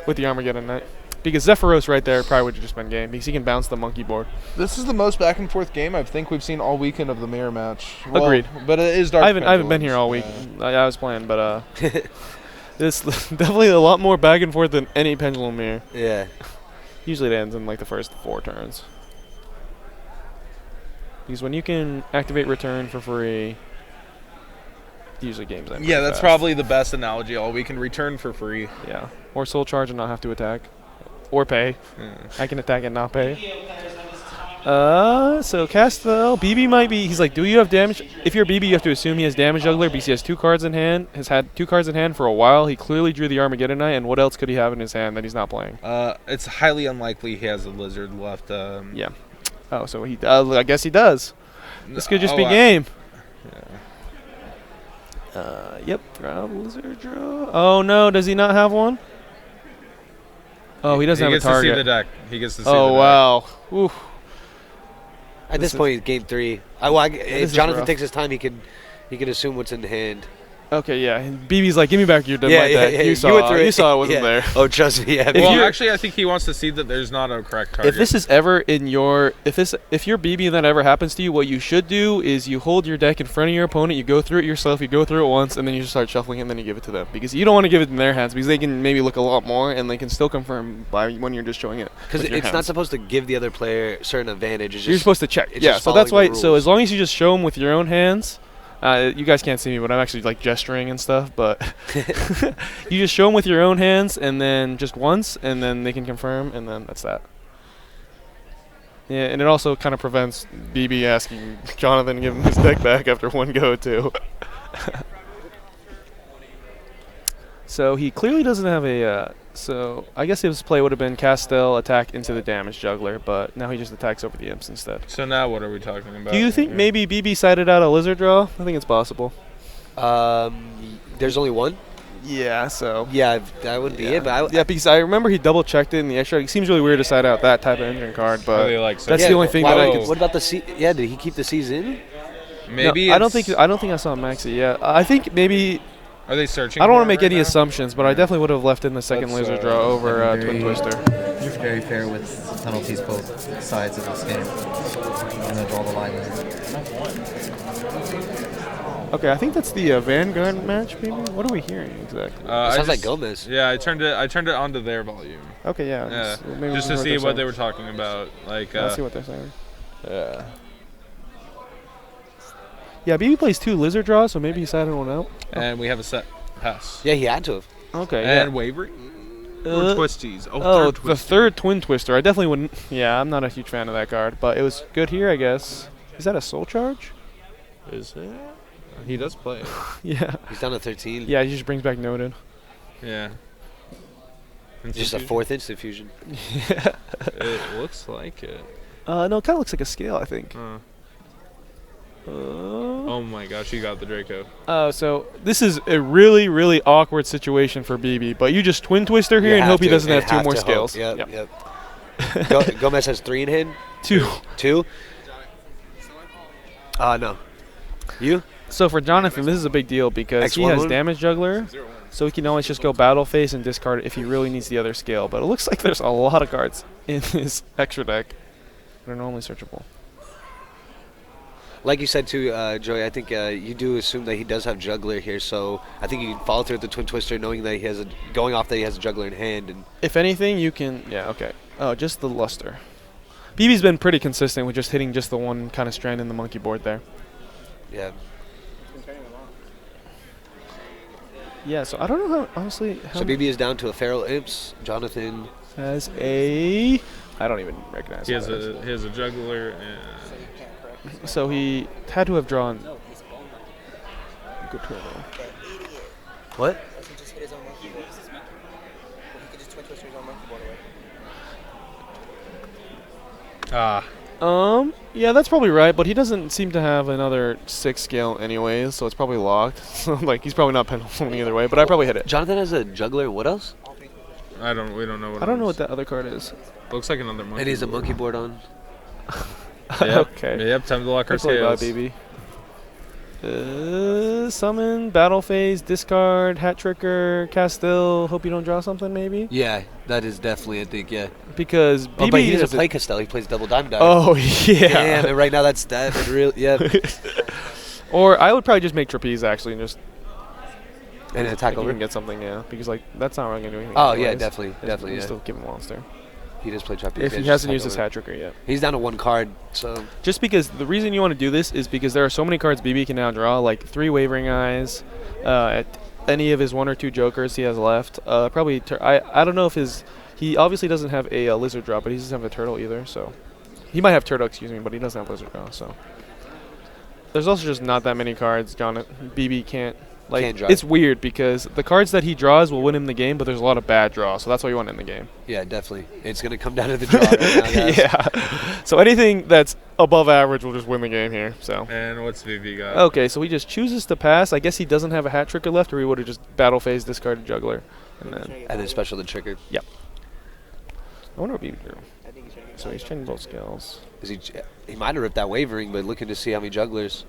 with the Armageddon Knight. Because Zephyros right there probably would have just been game because he can bounce the monkey board. This is the most back and forth game I think we've seen all weekend of the mirror match. Well, Agreed. But it is dark. I haven't been here all week. I was playing, but it's definitely a lot more back and forth than any Pendulum mirror. Yeah. Usually it ends in like the first 4 turns. Because when you can activate return for free, usually games end. Yeah, pretty that's fast. probably the best analogy. All we can return for free. Yeah. Or soul charge and not have to attack. Or pay. I can attack and not pay. So Castel, BB might be, he's like, do you have damage? If you're BB, you have to assume he has damage juggler because he has 2 cards in hand, has had 2 cards in hand for a while. He clearly drew the Armageddonite, and what else could he have in his hand that he's not playing? It's highly unlikely he has a lizard left. Yeah. Oh, so he I guess he does. This could just be I- game. Yeah. Yep. Draw lizard draw. Oh no, does he not have one? Oh, he doesn't have a target. He gets to see the deck. He gets to see the Oh deck. wow. Oof. At this point, game 3. If is Jonathan rough. takes his time, he can assume what's in hand. Okay, yeah. And BB's like, give me back your dead Yeah, light yeah, deck. yeah. You saw went through it. it. You saw it wasn't Yeah. there. Oh, trust me. Yeah. Well, you're- actually, I think he wants to see that there's not a correct target. If this is ever in your if you're BB and that ever happens to you, what you should do is you hold your deck in front of your opponent, you go through it yourself, you go through it once, and then you just start shuffling it and then you give it to them. Because you don't want to give it in their hands because they can maybe look a lot more and they can still confirm by when you're just showing it. Because with your it's not hands. supposed to give the other player certain advantage. It's You're just, supposed to check. it's Yeah, just so that's following why. the So rules. as long as you just show them with your own hands, you guys can't see me, but I'm actually like gesturing and stuff. But you just show them with your own hands, and then just once, and then they can confirm, and then that's that. Yeah, and it also kind of prevents BB asking Jonathan to give him his deck back after one go too. So he clearly doesn't have a. So I guess his play would have been Castel attack into the damage juggler, but now he just attacks over the imps instead. So now what are we talking about? Do you think maybe BB sided out a lizard draw? I think it's possible. There's only one? Yeah, so. Yeah, that would be it. But Yeah, because I remember he double checked it in the extra. It seems really weird to side out that type of engine card, but Really like that's yeah, the only thing that I could. What about the C? Yeah, did he keep the C's in? Maybe No, I don't think I saw Maxi. Yeah, I think maybe. Are they searching? I don't for want to it make right any now? assumptions, but I definitely would have left in the second Let's, lizard draw over I'm Twin very- Twister. You're very fair with penalties both sides of this game. I'm gonna draw the line there. Okay, I think that's the Vanguard match. Maybe. What are we hearing exactly? I Sounds like just- Gomez. Yeah, I turned it onto their volume. Okay, yeah. Yeah, maybe just we to can hear see what they they're were talking about. Like, saying. Let's see what they're saying. yeah. Yeah, BB plays 2 lizard draws, so maybe he sided one out. And we have a set pass. Yeah, he had to have. Okay. And Yeah. wavering or Uh, twisties. Oh, third the twisty. third Twin Twister. I definitely wouldn't. Yeah, I'm not a huge fan of that card, but it was good here, I guess. Is that a soul charge? Is it? He does play. Yeah. He's down to 13. Yeah, he just brings back Noted. Yeah. Just a 4th instant fusion. Yeah. It looks like it. No, it kind of looks like a scale, I think. Oh my gosh, you got the Draco. So this is a really, really awkward situation for BB, but you just Twin Twister here You and hope he to, doesn't and have 2 more to hope. scales. Yep. Gomez has 3 in hand? 2. 2? No. You? So for Jonathan, this is a big deal because he has X1? damage juggler, so he can always just go battle phase and discard it if he really needs the other scale. But it looks like there's a lot of cards in his extra deck that are normally searchable. Like you said too, Joey, I think you do assume that he does have Juggler here, so I think you can follow through with the Twin Twister knowing that he has going off that he has a Juggler in hand. And If anything, you can. Yeah, okay. Oh, just the luster. BB's been pretty consistent with just hitting just the one kind of strand in the monkey board there. yeah. Yeah, so I don't know how, honestly. So BB is down to a Feral Imps. Jonathan has a. I don't even recognize He what has that a juggler. is. So he had to have drawn. Good turn. What? Yeah, that's probably right, but he doesn't seem to have another 6 scale anyways, so it's probably locked. So like he's probably not pendulum either way, but I probably hit it. Jonathan has a Juggler. What else? We don't know what. I don't know what that other card is. Looks like another monkey. And he's a monkey board on. Yep. Okay. Yep. Time to lock our Good play by scales. BB. summon, battle phase, discard, hat tricker, Castile. Hope you don't draw something, maybe. Yeah, that is definitely, I think, yeah. Because BB Oh, but he doesn't has play Castile. He plays double Diamond Dagger. Oh yeah. Damn, and right now that's real. Yeah. Or I would probably just make Trapeze actually and just and attack you over. can get something, yeah. Because like that's not really gonna do anything. Oh anyways. yeah, definitely. You Yeah. still give him monster. He does play Trapeze. If yeah, he just hasn't attack used his over. hat tricker yet. He's down to 1 card, so. Just because the reason you want to do this is because there are so many cards BB can now draw, like 3 Wavering Eyes, at any of his 1 or 2 Jokers he has left. Probably, I don't know if he obviously doesn't have a Lizard draw, but he doesn't have a Turtle either, so. He might have Turtle, excuse me, but he doesn't have Lizard draw, so. There's also just not that many cards BB can't. Like, Can't draw. it's weird because the cards that he draws will win him the game, but there's a lot of bad draws, so that's why you want to end the game. Yeah, definitely. It's going to come down to the draw right now, guys. Yeah. So anything that's above average will just win the game here. So. And what's VV got? Okay, so he just chooses to pass. I guess he doesn't have a hat tricker left, or he would have just battle phase discarded Juggler, and then special the trigger. Yep. I wonder what BB drew. So he's changing both skills. He might have ripped that Wavering, but looking to see how many Jugglers.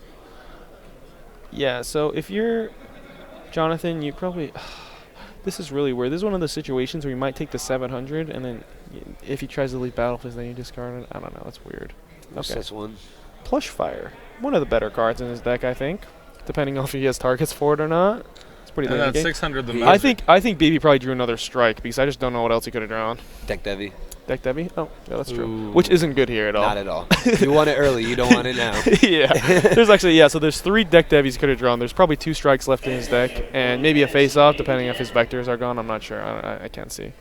Yeah. So if you're Jonathan, you probably. This is really weird. This is one of the situations where you might take the 700, and then if he tries to leave battle phase, then you discard it. I don't know. That's weird. Okay. That's one. Plush Fire. One of the better cards in his deck, I think. Depending on if he has targets for it or not. It's pretty And late in the that's game. 600 the I think BB probably drew another strike because I just don't know what else he could have drawn. Deck Devi. Deck Devi? Oh, yeah, that's true. Ooh. Which isn't good here at all. Not at all. You want it early. You don't want it now. Yeah. There's actually, yeah, so there's 3 Deck Devis he could have drawn. There's probably 2 strikes left in his deck, and maybe a face-off, depending if his vectors are gone. I'm not sure. I can't see.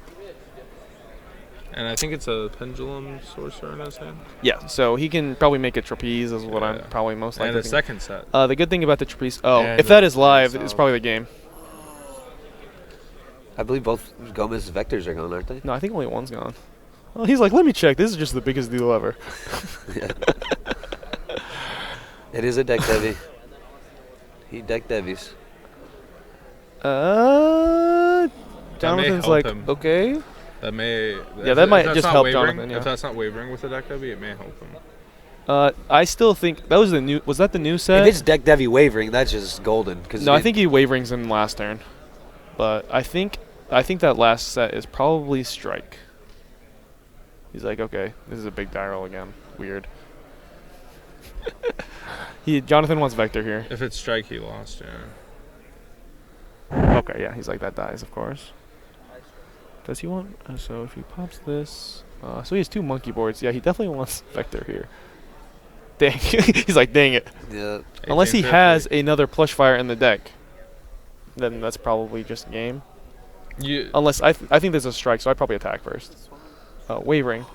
And I think it's a Pendulum Sorcerer in his hand. Yeah, so he can probably make a Trapeze is what I'm probably most likely And a thinking. second set. The good thing about the Trapeze... Oh, And if that the is live, face-off. it's probably the game. I believe both Gomez's vectors are gone, aren't they? No, I think only one's gone. Well, he's like, let me check. This is just the biggest deal ever. Yeah. It is a Deck Devi. He Deck Devis. Jonathan's like, him. okay. That may. Yeah, that might just help Jonathan. Yeah. If that's not wavering with the Deck Devi, it may help him. I still think that was the new. Was that the new set? If it's Deck Devi Wavering, that's just golden. No, I think he Waverings in last turn. But I think that last set is probably Strike. He's like, okay, this is a big die roll again. Weird. Jonathan wants Vector here. If it's Strike, he lost, yeah. Okay, yeah, he's like, that dies, of course. Does he want... so if he pops this... so he has 2 monkey boards. Yeah, he definitely wants Vector here. Dang. He's like, dang it. Yeah. Unless he has another Plush Fire in the deck. Then that's probably just game. Unless... I think there's a Strike, so I'd probably attack first. Wavering.